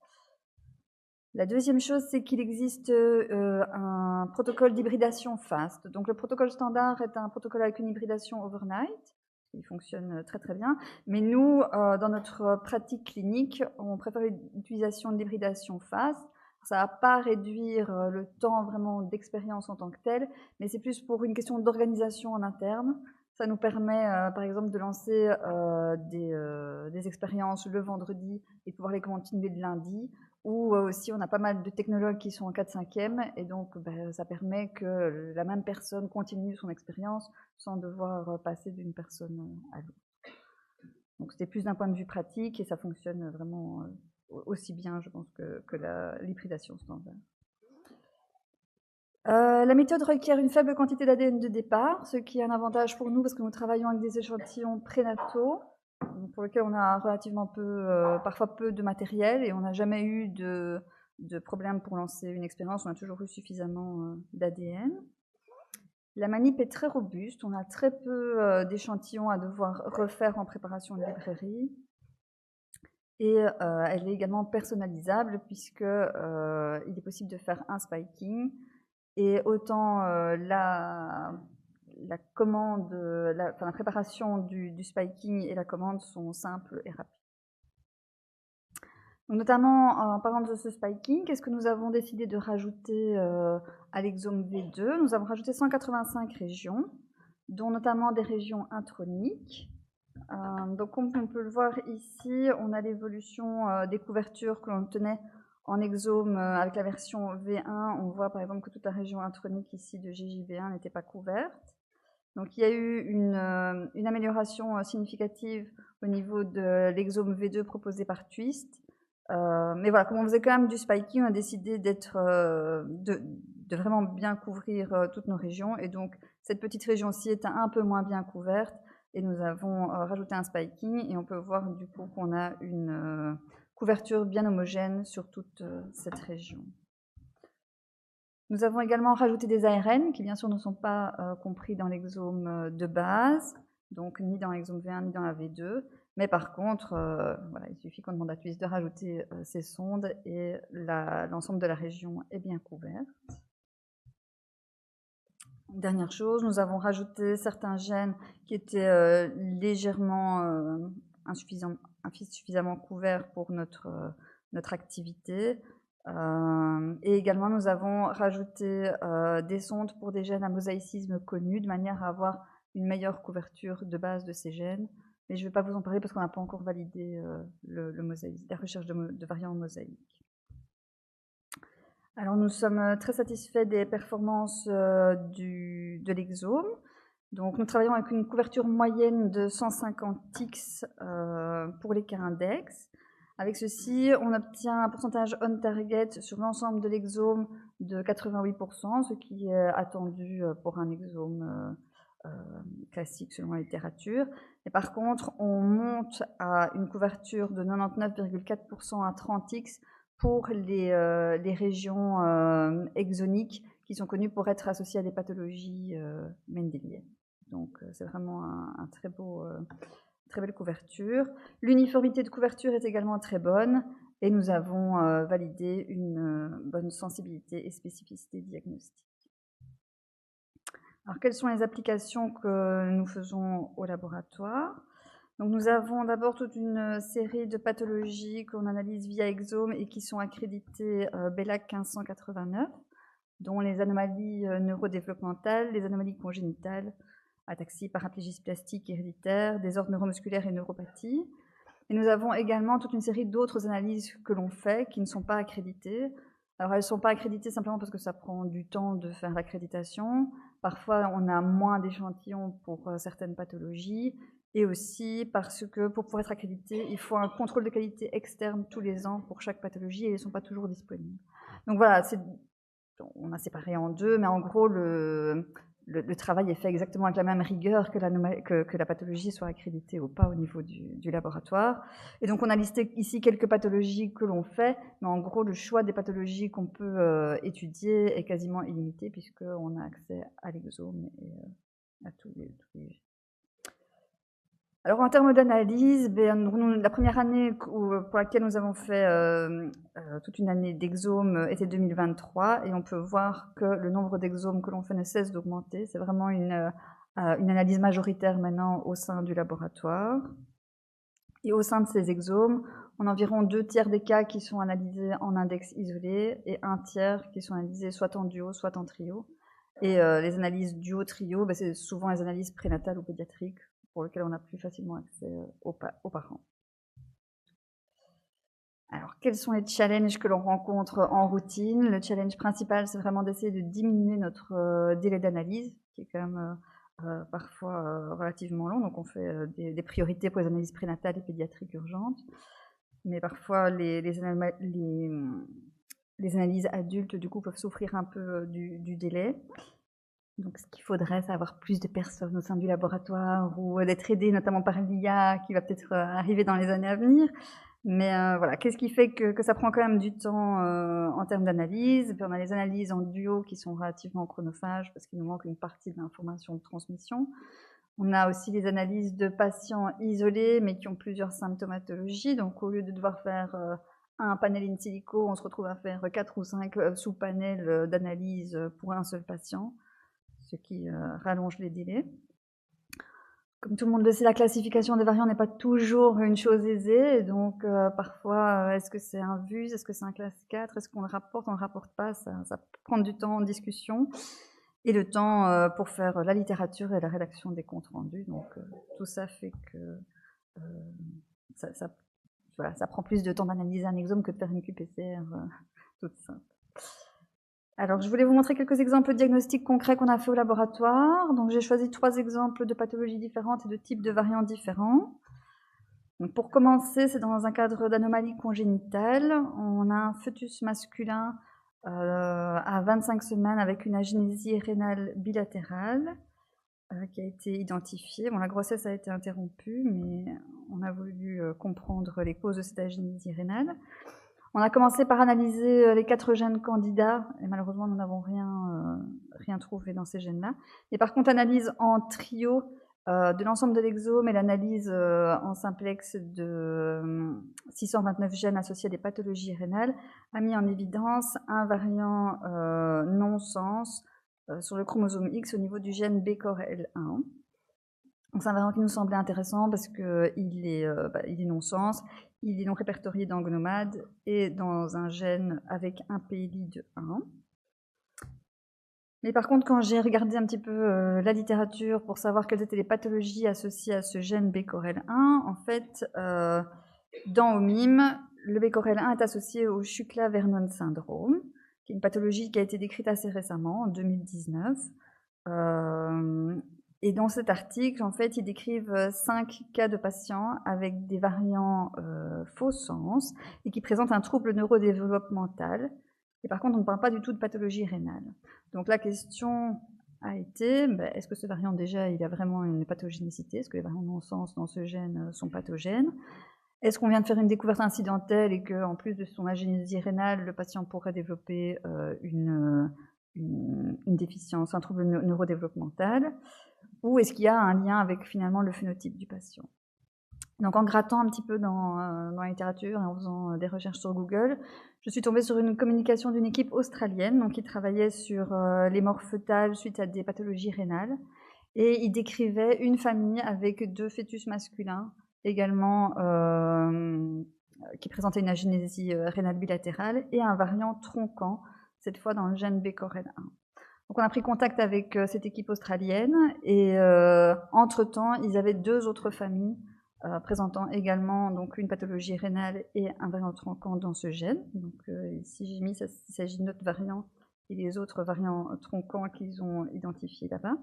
La deuxième chose, c'est qu'il existe un protocole d'hybridation fast. Donc le protocole standard est un protocole avec une hybridation overnight. Il fonctionne très très bien. Mais nous, dans notre pratique clinique, on préfère l'utilisation de l'hybridation fast. Ça ne va pas réduire le temps vraiment d'expérience en tant que tel, mais c'est plus pour une question d'organisation en interne. Ça nous permet, par exemple, de lancer des expériences le vendredi et de pouvoir les continuer le lundi. Ou aussi, on a pas mal de technologues qui sont en 4/5e, et donc ça permet que la même personne continue son expérience sans devoir passer d'une personne à l'autre. Donc c'était plus d'un point de vue pratique, et ça fonctionne vraiment aussi bien, je pense, que l'hybridation standard. La méthode requiert une faible quantité d'ADN de départ, ce qui est un avantage pour nous parce que nous travaillons avec des échantillons prénataux, pour lesquels on a relativement parfois peu de matériel, et on n'a jamais eu de problème pour lancer une expérience. On a toujours eu suffisamment d'ADN. La manip est très robuste, on a très peu d'échantillons à devoir refaire en préparation de librairie. Et elle est également personnalisable puisque il est possible de faire un spiking, et autant la préparation du spiking et la commande sont simples et rapides. Donc, notamment en parlant de ce spiking, qu'est-ce que nous avons décidé de rajouter à l'exome V2? Nous avons rajouté 185 régions, dont notamment des régions introniques. Donc comme on peut le voir ici, on a l'évolution des couvertures que l'on tenait en exome avec la version V1. On voit par exemple que toute la région intronique ici de GJV1 n'était pas couverte. Donc il y a eu une amélioration significative au niveau de l'exome V2 proposé par Twist. Mais voilà, comme on faisait quand même du spiking, on a décidé de vraiment bien couvrir toutes nos régions. Et donc cette petite région-ci est un peu moins bien couverte. Et nous avons rajouté un spiking, et on peut voir du coup qu'on a une couverture bien homogène sur toute cette région. Nous avons également rajouté des ARN qui bien sûr ne sont pas compris dans l'exome de base, donc ni dans l'exome V1 ni dans la V2, mais par contre, voilà, il suffit qu'on demande à Twist de rajouter ces sondes et l'ensemble de la région est bien couverte. Dernière chose, nous avons rajouté certains gènes qui étaient légèrement insuffisamment couverts pour notre activité. Et également, nous avons rajouté des sondes pour des gènes à mosaïcisme connus, de manière à avoir une meilleure couverture de base de ces gènes. Mais je ne vais pas vous en parler parce qu'on n'a pas encore validé la recherche de variants mosaïques. Alors nous sommes très satisfaits des performances de l'exome. Donc nous travaillons avec une couverture moyenne de 150 X pour les cas index. Avec ceci, on obtient un pourcentage on target sur l'ensemble de l'exome de 88%, ce qui est attendu pour un exome classique selon la littérature. Et par contre, on monte à une couverture de 99,4% à 30 X pour les régions exoniques qui sont connus pour être associés à des pathologies mendéliennes. Donc c'est vraiment un très belle couverture. L'uniformité de couverture est également très bonne et nous avons validé une bonne sensibilité et spécificité diagnostique. Alors, quelles sont les applications que nous faisons au laboratoire? Donc, nous avons d'abord toute une série de pathologies qu'on analyse via exome et qui sont accréditées BELAC 1589, dont les anomalies neurodéveloppementales, les anomalies congénitales, ataxie, paraplégie plastique héréditaire, désordre neuromusculaire et neuropathie. Et nous avons également toute une série d'autres analyses que l'on fait qui ne sont pas accréditées. Alors, elles ne sont pas accréditées simplement parce que ça prend du temps de faire l'accréditation. Parfois, on a moins d'échantillons pour certaines pathologies. Et aussi parce que pour pouvoir être accrédité, il faut un contrôle de qualité externe tous les ans pour chaque pathologie et ils ne sont pas toujours disponibles. Donc voilà, on a séparé en deux, mais en gros, le travail est fait exactement avec la même rigueur que la pathologie soit accréditée ou pas au niveau du laboratoire. Et donc, on a listé ici quelques pathologies que l'on fait, mais en gros, le choix des pathologies qu'on peut étudier est quasiment illimité puisqu'on a accès à l'exome et à tous les. Alors, en termes d'analyse, la première année pour laquelle nous avons fait toute une année d'exome était 2023, et on peut voir que le nombre d'exomes que l'on fait ne cesse d'augmenter. C'est vraiment une analyse majoritaire maintenant au sein du laboratoire. Et au sein de ces exomes, on a environ 2/3 des cas qui sont analysés en index isolé et 1/3 qui sont analysés soit en duo, soit en trio. Et les analyses duo-trio, c'est souvent les analyses prénatales ou pédiatriques, pour lequel on a plus facilement accès aux parents. Alors, quels sont les challenges que l'on rencontre en routine? Le challenge principal, c'est vraiment d'essayer de diminuer notre délai d'analyse, qui est quand même parfois relativement long. Donc, on fait des priorités pour les analyses prénatales et pédiatriques urgentes. Mais parfois, les analyses adultes, du coup, peuvent souffrir un peu du délai. Donc, ce qu'il faudrait, c'est avoir plus de personnes au sein du laboratoire ou d'être aidé notamment par l'IA qui va peut-être arriver dans les années à venir. Mais voilà, qu'est-ce qui fait que ça prend quand même du temps en termes d'analyse? On a les analyses en duo qui sont relativement chronophages parce qu'il nous manque une partie de l'information de transmission. On a aussi les analyses de patients isolés mais qui ont plusieurs symptomatologies. Donc, au lieu de devoir faire un panel in silico, on se retrouve à faire 4 ou 5 sous-panels d'analyse pour un seul patient, ce qui rallonge les délais. Comme tout le monde le sait, la classification des variants n'est pas toujours une chose aisée. Donc, parfois, est-ce que c'est un VUS? Est-ce que c'est un classe 4? Est-ce qu'on le rapporte? On ne le rapporte pas? Ça prend du temps en discussion et le temps pour faire la littérature et la rédaction des comptes rendus. Donc, tout ça fait que ça prend plus de temps d'analyser un exome que de faire une QPCR toute simple. Alors, je voulais vous montrer quelques exemples de diagnostics concrets qu'on a fait au laboratoire. Donc, j'ai choisi 3 exemples de pathologies différentes et de types de variants différents. Donc, pour commencer, c'est dans un cadre d'anomalie congénitale. On a un fœtus masculin à 25 semaines avec une agénésie rénale bilatérale qui a été identifiée. Bon, la grossesse a été interrompue, mais on a voulu comprendre les causes de cette agénésie rénale. On a commencé par analyser les 4 gènes candidats, et malheureusement, nous n'avons rien trouvé dans ces gènes-là. Et par contre, analyse en trio de l'ensemble de l'exome et l'analyse en simplex de 629 gènes associés à des pathologies rénales a mis en évidence un variant non-sens sur le chromosome X au niveau du gène BCORL1. Donc, c'est un variant qui nous semblait intéressant parce qu'il est non-sens, il est non répertorié dans Gnomad et dans un gène avec un PLI de 1. Mais par contre, quand j'ai regardé un petit peu la littérature pour savoir quelles étaient les pathologies associées à ce gène BCORL1, en fait, dans OMIM, le BCORL1 est associé au Shukla-Vernon syndrome, qui est une pathologie qui a été décrite assez récemment, en 2019. Et dans cet article, en fait, ils décrivent 5 cas de patients avec des variants faux sens et qui présentent un trouble neurodéveloppemental. Et par contre, on ne parle pas du tout de pathologie rénale. Donc la question a été, est-ce que ce variant, déjà, il a vraiment une pathogénicité? Est-ce que les variants non-sens dans ce gène sont pathogènes? Est-ce qu'on vient de faire une découverte incidentelle et qu'en plus de son agénésie rénale, le patient pourrait développer une une déficience, un trouble neurodéveloppemental, ou est-ce qu'il y a un lien avec finalement le phénotype du patient. Donc en grattant un petit peu dans la littérature et en faisant des recherches sur Google, je suis tombée sur une communication d'une équipe australienne donc, qui travaillait sur les morts fœtales suite à des pathologies rénales. Et ils décrivaient une famille avec 2 fœtus masculins, également qui présentaient une agénésie rénale bilatérale et un variant tronquant, cette fois dans le gène BCORL1. Donc on a pris contact avec cette équipe australienne et entre-temps, ils avaient 2 autres familles présentant également donc, une pathologie rénale et un variant tronquant dans ce gène. Donc ici j'ai mis, il s'agit de notre variant et les autres variants tronquants qu'ils ont identifiés là-bas.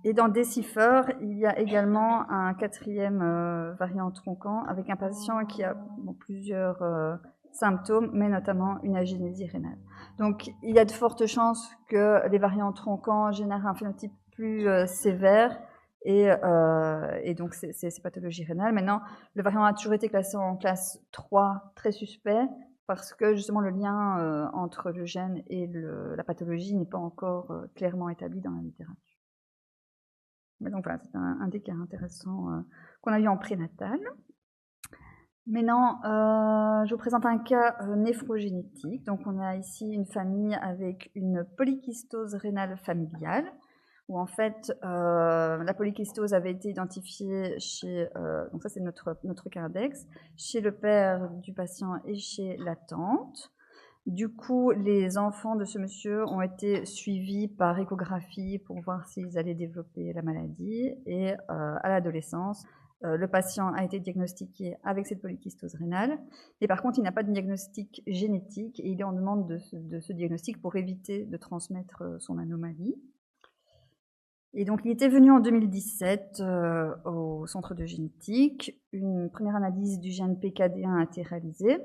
Et dans Decipher, il y a également un 4e variant tronquant avec un patient qui a plusieurs symptômes, mais notamment une agénésie rénale. Donc il y a de fortes chances que les variants tronquants génèrent un phénotype plus sévère et donc ces pathologies rénales. Maintenant, le variant a toujours été classé en classe 3, très suspect, parce que justement le lien entre le gène et la pathologie n'est pas encore clairement établi dans la littérature. Mais donc voilà, c'est un des cas intéressants qu'on a eu en prénatal. Maintenant, je vous présente un cas néphrogénétique. Donc on a ici une famille avec une polykystose rénale familiale, où en fait la polykystose avait été identifiée chez, donc ça c'est notre cas index, chez le père du patient et chez la tante. Du coup, les enfants de ce monsieur ont été suivis par échographie pour voir s'ils allaient développer la maladie. Et à l'adolescence, le patient a été diagnostiqué avec cette polykystose rénale. Et par contre, il n'a pas de diagnostic génétique et il est en demande de ce diagnostic pour éviter de transmettre son anomalie. Et donc, il était venu en 2017 au centre de génétique. Une première analyse du gène PKD1 a été réalisée.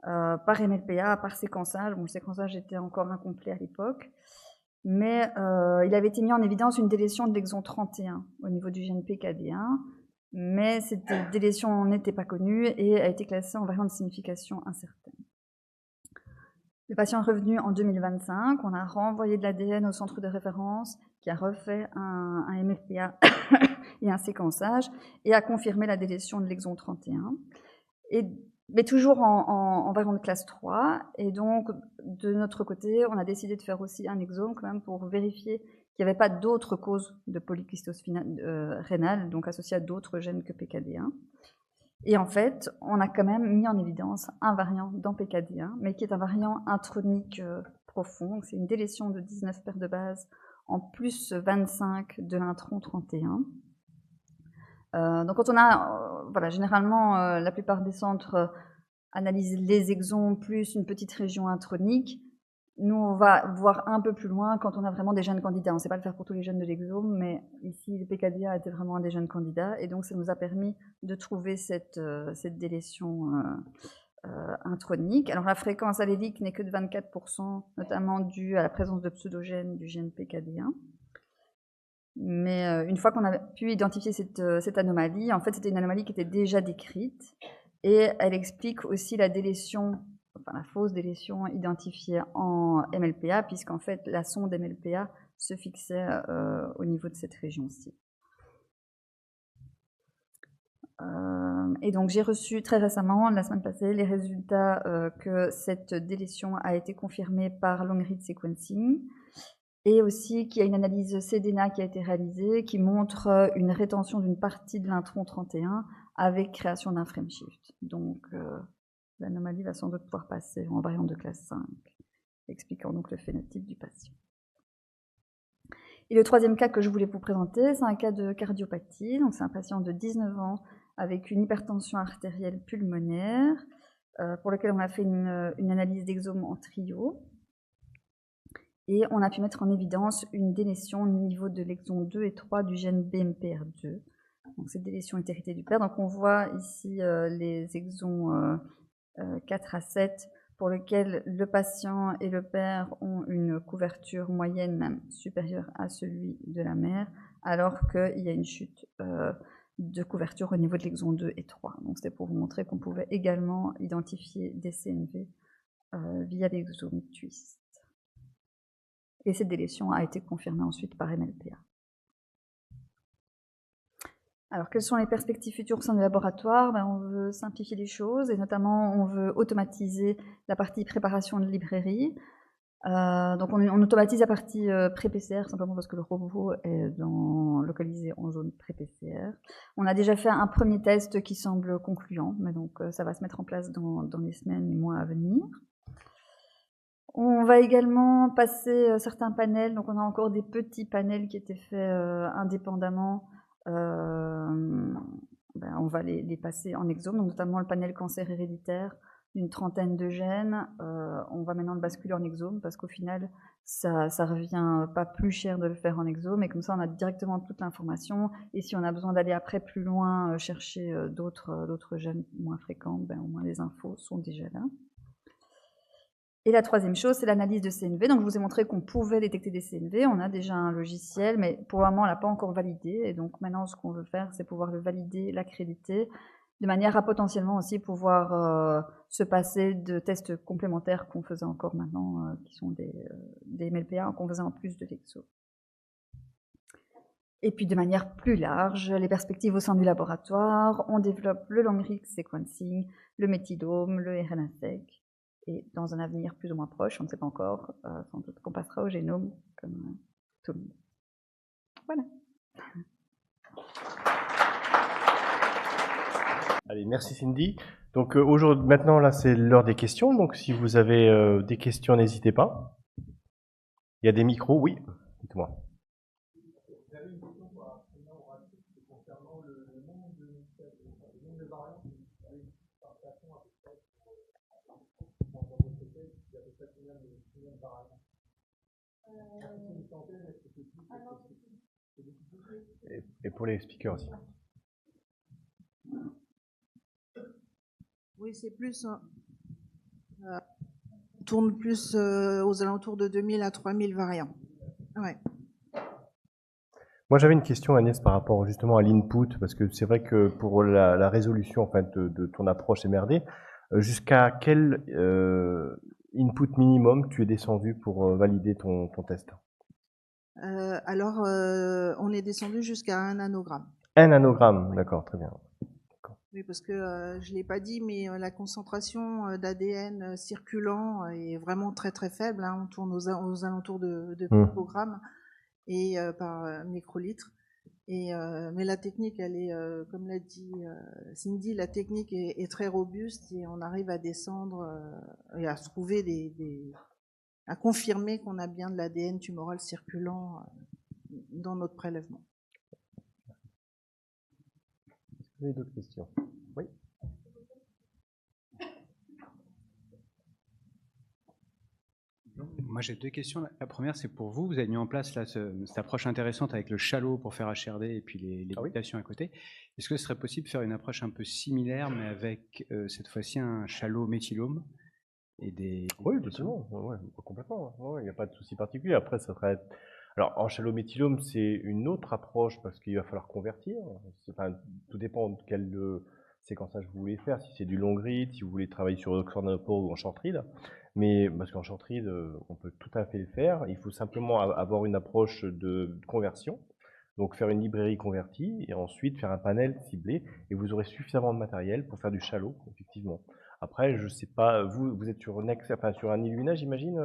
Par MLPA, par séquençage. Bon, le séquençage était encore incomplet à l'époque, mais il avait été mis en évidence une délétion de l'exon 31 au niveau du gène PKD1, mais cette délétion n'était pas connue et a été classée en variant de signification incertaine. Le patient est revenu en 2025, on a renvoyé de l'ADN au centre de référence qui a refait un MLPA et un séquençage et a confirmé la délétion de l'exon 31. Mais toujours en variant de classe 3, et donc de notre côté, on a décidé de faire aussi un exome quand même pour vérifier qu'il n'y avait pas d'autres causes de polykystose rénale, donc associées à d'autres gènes que PKD1. Et en fait, on a quand même mis en évidence un variant dans PKD1, mais qui est un variant intronique profond, c'est une délétion de 19 paires de bases en plus 25 de l'intron 31. Donc quand on a, voilà, généralement la plupart des centres analysent les exons plus une petite région intronique. Nous on va voir un peu plus loin quand on a vraiment des gènes candidats. On ne sait pas le faire pour tous les gènes de l'exome, mais ici le PKD1 était vraiment un des gènes candidats et donc ça nous a permis de trouver cette délétion intronique. Alors la fréquence allélique n'est que de 24%, notamment due à la présence de pseudogènes du gène PKD1. Mais une fois qu'on a pu identifier cette anomalie, en fait c'était une anomalie qui était déjà décrite et elle explique aussi la délétion, enfin la fausse délétion identifiée en MLPA, puisqu'en fait la sonde MLPA se fixait au niveau de cette région-ci. Et donc j'ai reçu très récemment, la semaine passée, les résultats que cette délétion a été confirmée par long-read sequencing. Et aussi qu'il y a une analyse CDNA qui a été réalisée qui montre une rétention d'une partie de l'intron 31 avec création d'un frameshift. Donc l'anomalie va sans doute pouvoir passer en variant de classe 5, expliquant donc le phénotype du patient. Et le troisième cas que je voulais vous présenter, c'est un cas de cardiopathie. Donc c'est un patient de 19 ans avec une hypertension artérielle pulmonaire pour lequel on a fait une analyse d'exome en trio. Et on a pu mettre en évidence une délétion au niveau de l'exon 2 et 3 du gène BMPR2. Donc cette délétion est héritée du père. Donc on voit ici les exons 4 à 7 pour lesquels le patient et le père ont une couverture moyenne même supérieure à celui de la mère, alors qu'il y a une chute de couverture au niveau de l'exon 2 et 3. Donc c'était pour vous montrer qu'on pouvait également identifier des CNV via l'exome twist. Et cette délétion a été confirmée ensuite par MLPA. Alors, quelles sont les perspectives futures au sein du laboratoire? On veut simplifier les choses et notamment, on veut automatiser la partie préparation de librairie. Donc, on automatise la partie pré-PCR simplement parce que le robot est localisé en zone pré-PCR. On a déjà fait un premier test qui semble concluant, mais donc ça va se mettre en place dans les semaines et mois à venir. On va également passer certains panels, donc on a encore des petits panels qui étaient faits indépendamment. On va les passer en exome, donc notamment le panel cancer héréditaire d'une 30aine de gènes. On va maintenant le basculer en exome parce qu'au final, ça revient pas plus cher de le faire en exome, et comme ça, on a directement toute l'information. Et si on a besoin d'aller après plus loin chercher d'autres gènes moins fréquents, au moins les infos sont déjà là. Et la troisième chose, c'est l'analyse de CNV. Donc, je vous ai montré qu'on pouvait détecter des CNV. On a déjà un logiciel, mais pour le moment, on ne l'a pas encore validé. Et donc, maintenant, ce qu'on veut faire, c'est pouvoir le valider, l'accréditer, de manière à potentiellement aussi pouvoir se passer de tests complémentaires qu'on faisait encore maintenant, qui sont des MLPA qu'on faisait en plus de l'exo. Et puis, de manière plus large, les perspectives au sein du laboratoire, on développe le long-read sequencing, le méthylome, le RNA-seq. Et dans un avenir plus ou moins proche, on ne sait pas encore, sans doute qu'on passera au génome comme tout le monde. Voilà. Allez, merci Cindy. Donc aujourd'hui, maintenant là, c'est l'heure des questions. Donc si vous avez des questions, n'hésitez pas. Il y a des micros, oui. Dites-moi. J'avais une question concernant le nombre de variants et pour les speakers aussi. Oui, c'est plus. On tourne plus aux alentours de 2000 à 3000 variants. Ouais. Moi, j'avais une question, Agnès, par rapport justement à l'input, parce que c'est vrai que pour la résolution en fait, de ton approche MRD, jusqu'à quel input minimum tu es descendu pour valider ton test? Alors, on est descendu jusqu'à 1 nanogramme. 1 nanogramme, d'accord, très bien. Oui, parce que je ne l'ai pas dit, mais la concentration d'ADN circulant est vraiment très très faible. Hein. On tourne aux alentours de picogrammes et par microlitre. Mais la technique, elle est, comme l'a dit Cindy, la technique est très robuste et on arrive à descendre et à trouver à confirmer qu'on a bien de l'ADN tumoral circulant dans notre prélèvement. Vous avez d'autres questions? Oui. Moi, j'ai deux questions. La première, c'est pour vous. Vous avez mis en place là, cette approche intéressante avec le chalot pour faire HRD et puis les mutations à côté. Est-ce que ce serait possible de faire une approche un peu similaire, mais avec cette fois-ci un chalot méthylome et des... Oui, totalement. Ouais, complètement. Il n'y a pas de souci particulier. Après, ça serait... Alors, en chalot-méthylome, c'est une autre approche parce qu'il va falloir convertir. Enfin, tout dépend de quel séquençage vous voulez faire. Si c'est du long read, si vous voulez travailler sur Oxford ou en short read. Mais parce qu'en short read, on peut tout à fait le faire. Il faut simplement avoir une approche de conversion. Donc, faire une librairie convertie et ensuite faire un panel ciblé. Et vous aurez suffisamment de matériel pour faire du shallow, effectivement. Après, je sais pas, vous êtes sur sur un Illumina, j'imagine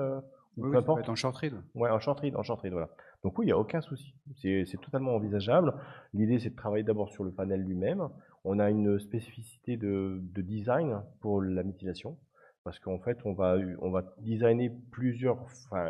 Oui, ça peut être en short read. Ouais, en short read, voilà. Donc oui, il n'y a aucun souci. C'est totalement envisageable. L'idée, c'est de travailler d'abord sur le panel lui-même. On a une spécificité de design pour la méthylation, parce qu'en fait, on va designer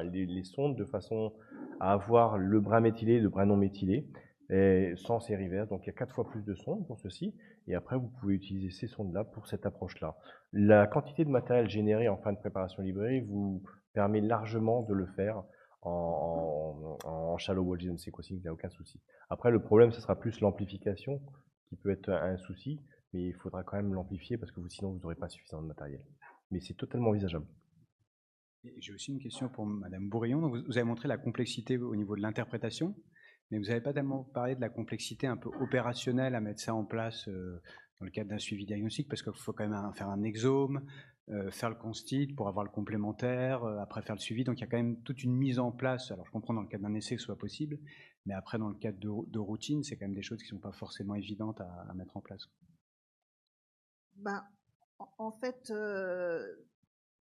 les sondes de façon à avoir le brin méthylé, le brin non méthylé, et sans série reverse. Donc il y a 4 fois plus de sondes pour ceci. Et après, vous pouvez utiliser ces sondes-là pour cette approche-là. La quantité de matériel généré en fin de préparation librairie vous permet largement de le faire en shallow whole genome sequencing, il n'y a aucun souci. Après, le problème, ce sera plus l'amplification qui peut être un souci, mais il faudra quand même l'amplifier parce que sinon, vous n'aurez pas suffisamment de matériel. Mais c'est totalement envisageable. J'ai aussi une question pour Madame Bourillon. Donc, vous avez montré la complexité au niveau de l'interprétation, mais vous n'avez pas tellement parlé de la complexité un peu opérationnelle à mettre ça en place dans le cadre d'un suivi diagnostique, parce qu'il faut quand même faire un exome, faire le constite pour avoir le complémentaire, après faire le suivi. Donc il y a quand même toute une mise en place. Alors je comprends dans le cadre d'un essai que ce soit possible, mais après dans le cadre de routine, c'est quand même des choses qui ne sont pas forcément évidentes à mettre en place. Ben, en fait,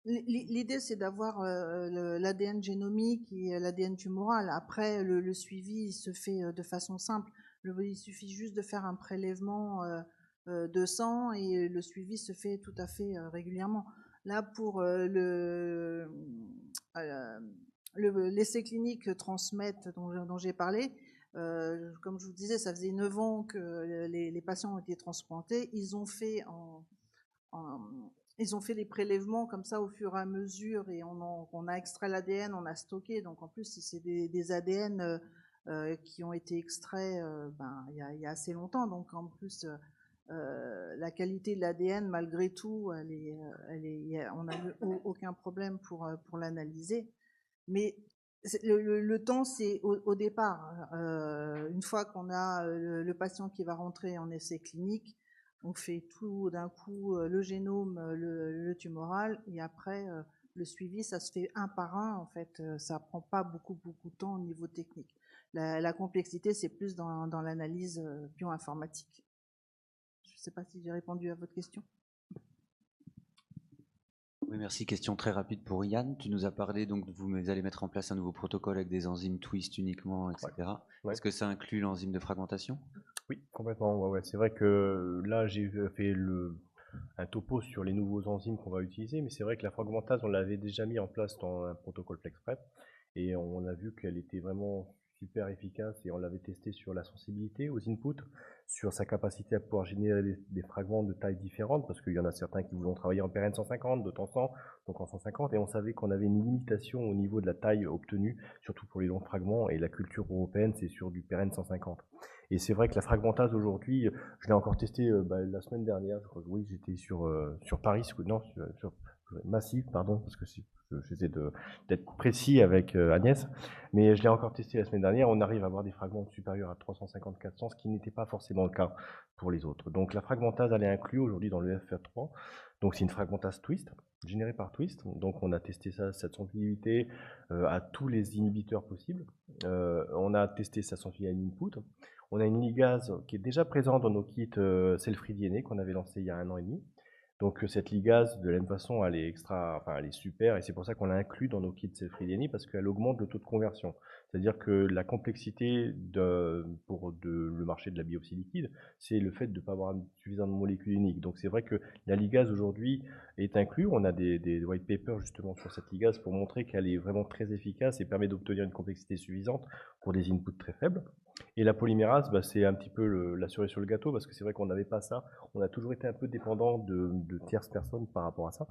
l'idée, c'est d'avoir l'ADN génomique et l'ADN tumoral. Après, le suivi se fait de façon simple. Il suffit juste de faire un prélèvement de sang et le suivi se fait tout à fait régulièrement. Là, pour l'essai clinique Transmet dont j'ai parlé, comme je vous disais, ça faisait 9 ans que les patients ont été transplantés. Ils ont fait ils ont fait des prélèvements comme ça au fur et à mesure et on a extrait l'ADN, on a stocké. Donc en plus, c'est des ADN qui ont été extraits il y a assez longtemps. Donc en plus, la qualité de l'ADN, malgré tout, on n'a eu aucun problème pour l'analyser. Mais le temps, c'est au départ. Une fois qu'on a le patient qui va rentrer en essai clinique, on fait tout d'un coup, le génome, le tumoral, et après, le suivi, ça se fait un par un. En fait, ça prend pas beaucoup de temps au niveau technique. La complexité, c'est plus dans l'analyse bioinformatique. Je ne sais pas si j'ai répondu à votre question. Oui, merci. Question très rapide pour Yann. Tu nous as parlé, donc vous allez mettre en place un nouveau protocole avec des enzymes twist uniquement, etc. Ouais. Est-ce que ça inclut l'enzyme de fragmentation? Oui, complètement. Ouais. C'est vrai que là, j'ai fait un topo sur les nouveaux enzymes qu'on va utiliser, mais c'est vrai que la fragmentase, on l'avait déjà mis en place dans un protocole FlexPrep, et on a vu qu'elle était vraiment super efficace, et on l'avait testé sur la sensibilité aux inputs, sur sa capacité à pouvoir générer des fragments de tailles différentes, parce qu'il y en a certains qui voulaient travailler en PRN 150, d'autres en 100, donc en 150, et on savait qu'on avait une limitation au niveau de la taille obtenue, surtout pour les longs fragments, et la culture européenne, c'est sur du PRN 150. Et c'est vrai que la fragmentase aujourd'hui, je l'ai encore testé la semaine dernière, je crois que oui, j'étais sur Paris, non, sur Massif, pardon, parce que j'essaie d'être précis avec Agnès, mais je l'ai encore testé la semaine dernière, on arrive à avoir des fragments supérieurs à 350-400, ce qui n'était pas forcément le cas pour les autres. Donc la fragmentase, elle est inclue aujourd'hui dans le FR3, donc c'est une fragmentase twist, générée par twist, donc on a testé ça, cette sensibilité à tous les inhibiteurs possibles, on a testé sa sensibilité à l'input. On a une ligase qui est déjà présente dans nos kits Cell-Free DNA qu'on avait lancé il y a 1 an et demi. Donc cette ligase, de la même façon, elle est super, et c'est pour ça qu'on l'a inclus dans nos kits Cell-Free DNA, parce qu'elle augmente le taux de conversion. C'est-à-dire que la complexité pour le marché de la biopsie liquide, c'est le fait de ne pas avoir suffisamment de molécules uniques. Donc c'est vrai que la ligase aujourd'hui est inclue. On a des white papers justement sur cette ligase pour montrer qu'elle est vraiment très efficace et permet d'obtenir une complexité suffisante pour des inputs très faibles. Et la polymérase, c'est un petit peu la cerise sur le gâteau, parce que c'est vrai qu'on n'avait pas ça. On a toujours été un peu dépendant de tierces personnes par rapport à ça.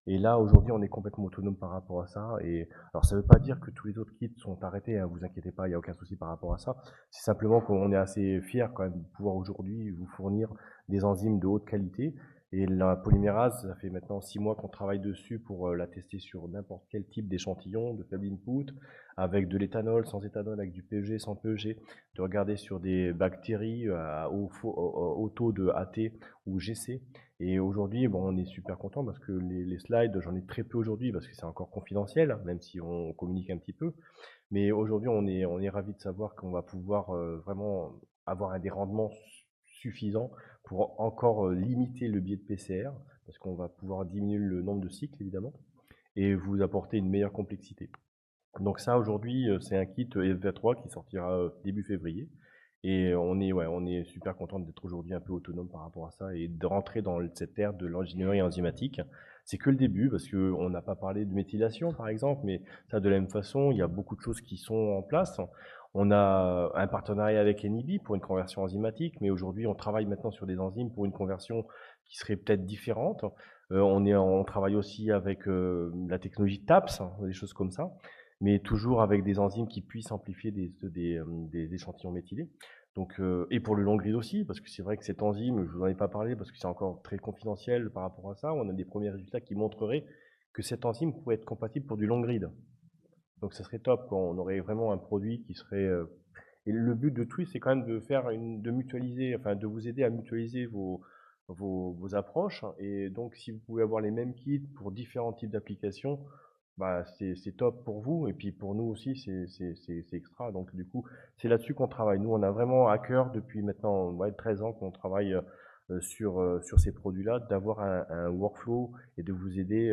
Et là, aujourd'hui, on est complètement autonome par rapport à ça. Et alors, ça ne veut pas dire que tous les autres kits sont arrêtés, hein, vous inquiétez pas, il n'y a aucun souci par rapport à ça. C'est simplement qu'on est assez fiers quand même de pouvoir aujourd'hui vous fournir des enzymes de haute qualité. Et la polymérase, ça fait maintenant 6 mois qu'on travaille dessus pour la tester sur n'importe quel type d'échantillon, de faible input, avec de l'éthanol, sans éthanol, avec du PEG, sans PEG, de regarder sur des bactéries au taux de AT ou GC. Et aujourd'hui, on est super content parce que les slides, j'en ai très peu aujourd'hui parce que c'est encore confidentiel, même si on communique un petit peu. Mais aujourd'hui, on est ravis de savoir qu'on va pouvoir vraiment avoir des rendements suffisants pour encore limiter le biais de PCR, parce qu'on va pouvoir diminuer le nombre de cycles, évidemment, et vous apporter une meilleure complexité. Donc ça, aujourd'hui, c'est un kit FV3 qui sortira début février. Et on est super content d'être aujourd'hui un peu autonome par rapport à ça et de rentrer dans cette ère de l'ingénierie enzymatique. C'est que le début, parce qu'on n'a pas parlé de méthylation, par exemple, mais ça, de la même façon, il y a beaucoup de choses qui sont en place. On a un partenariat avec NIB pour une conversion enzymatique, mais aujourd'hui, on travaille maintenant sur des enzymes pour une conversion qui serait peut-être différente. On travaille aussi avec la technologie TAPS, des choses comme ça, mais toujours avec des enzymes qui puissent amplifier des échantillons méthylés. Donc, et pour le long grid aussi, parce que c'est vrai que cette enzyme, je ne vous en ai pas parlé parce que c'est encore très confidentiel par rapport à ça, on a des premiers résultats qui montreraient que cette enzyme pourrait être compatible pour du long grid. Donc ça serait top quand on aurait vraiment un produit qui serait... Et le but de Twist, c'est quand même de mutualiser, enfin de vous aider à mutualiser vos vos approches. Et donc, si vous pouvez avoir les mêmes kits pour différents types d'applications, bah, c'est top pour vous. Et puis pour nous aussi, c'est extra. Donc, du coup, c'est là-dessus qu'on travaille. Nous, on a vraiment à cœur, depuis maintenant 13 ans qu'on travaille sur ces produits-là, d'avoir un workflow et de vous aider,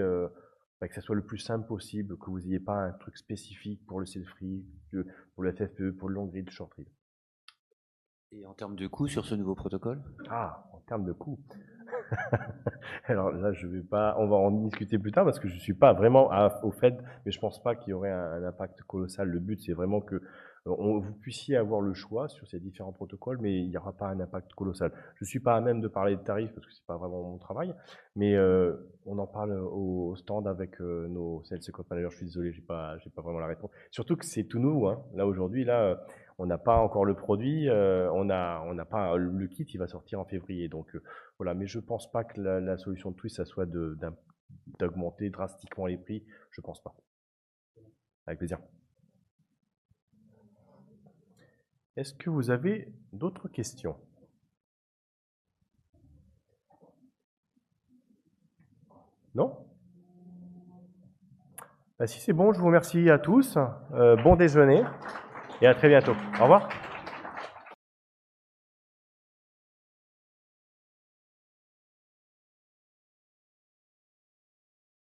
que ça soit le plus simple possible, que vous n'ayez pas un truc spécifique pour le self-read, pour le FFPE, pour le long read, short read. Et en termes de coût sur ce nouveau protocole? Ah, en termes de coût. Alors là, je vais pas, on va en discuter plus tard parce que je suis pas vraiment au fait, mais je pense pas qu'il y aurait un impact colossal. Le but, c'est vraiment que vous puissiez avoir le choix sur ces différents protocoles, mais il n'y aura pas un impact colossal. Je suis pas à même de parler de tarifs parce que c'est pas vraiment mon travail, mais on en parle au stand avec nos sales account managers. Je suis désolé, j'ai pas vraiment la réponse. Surtout que c'est tout nouveau, hein. Là aujourd'hui, on n'a pas encore le produit, on n'a pas le kit, il va sortir en février. Donc voilà, mais je pense pas que la solution de Twist, ça soit d'augmenter drastiquement les prix. Je pense pas. Avec plaisir. Est-ce que vous avez d'autres questions? Non? Si c'est bon, je vous remercie à tous. Bon déjeuner et à très bientôt. Au revoir.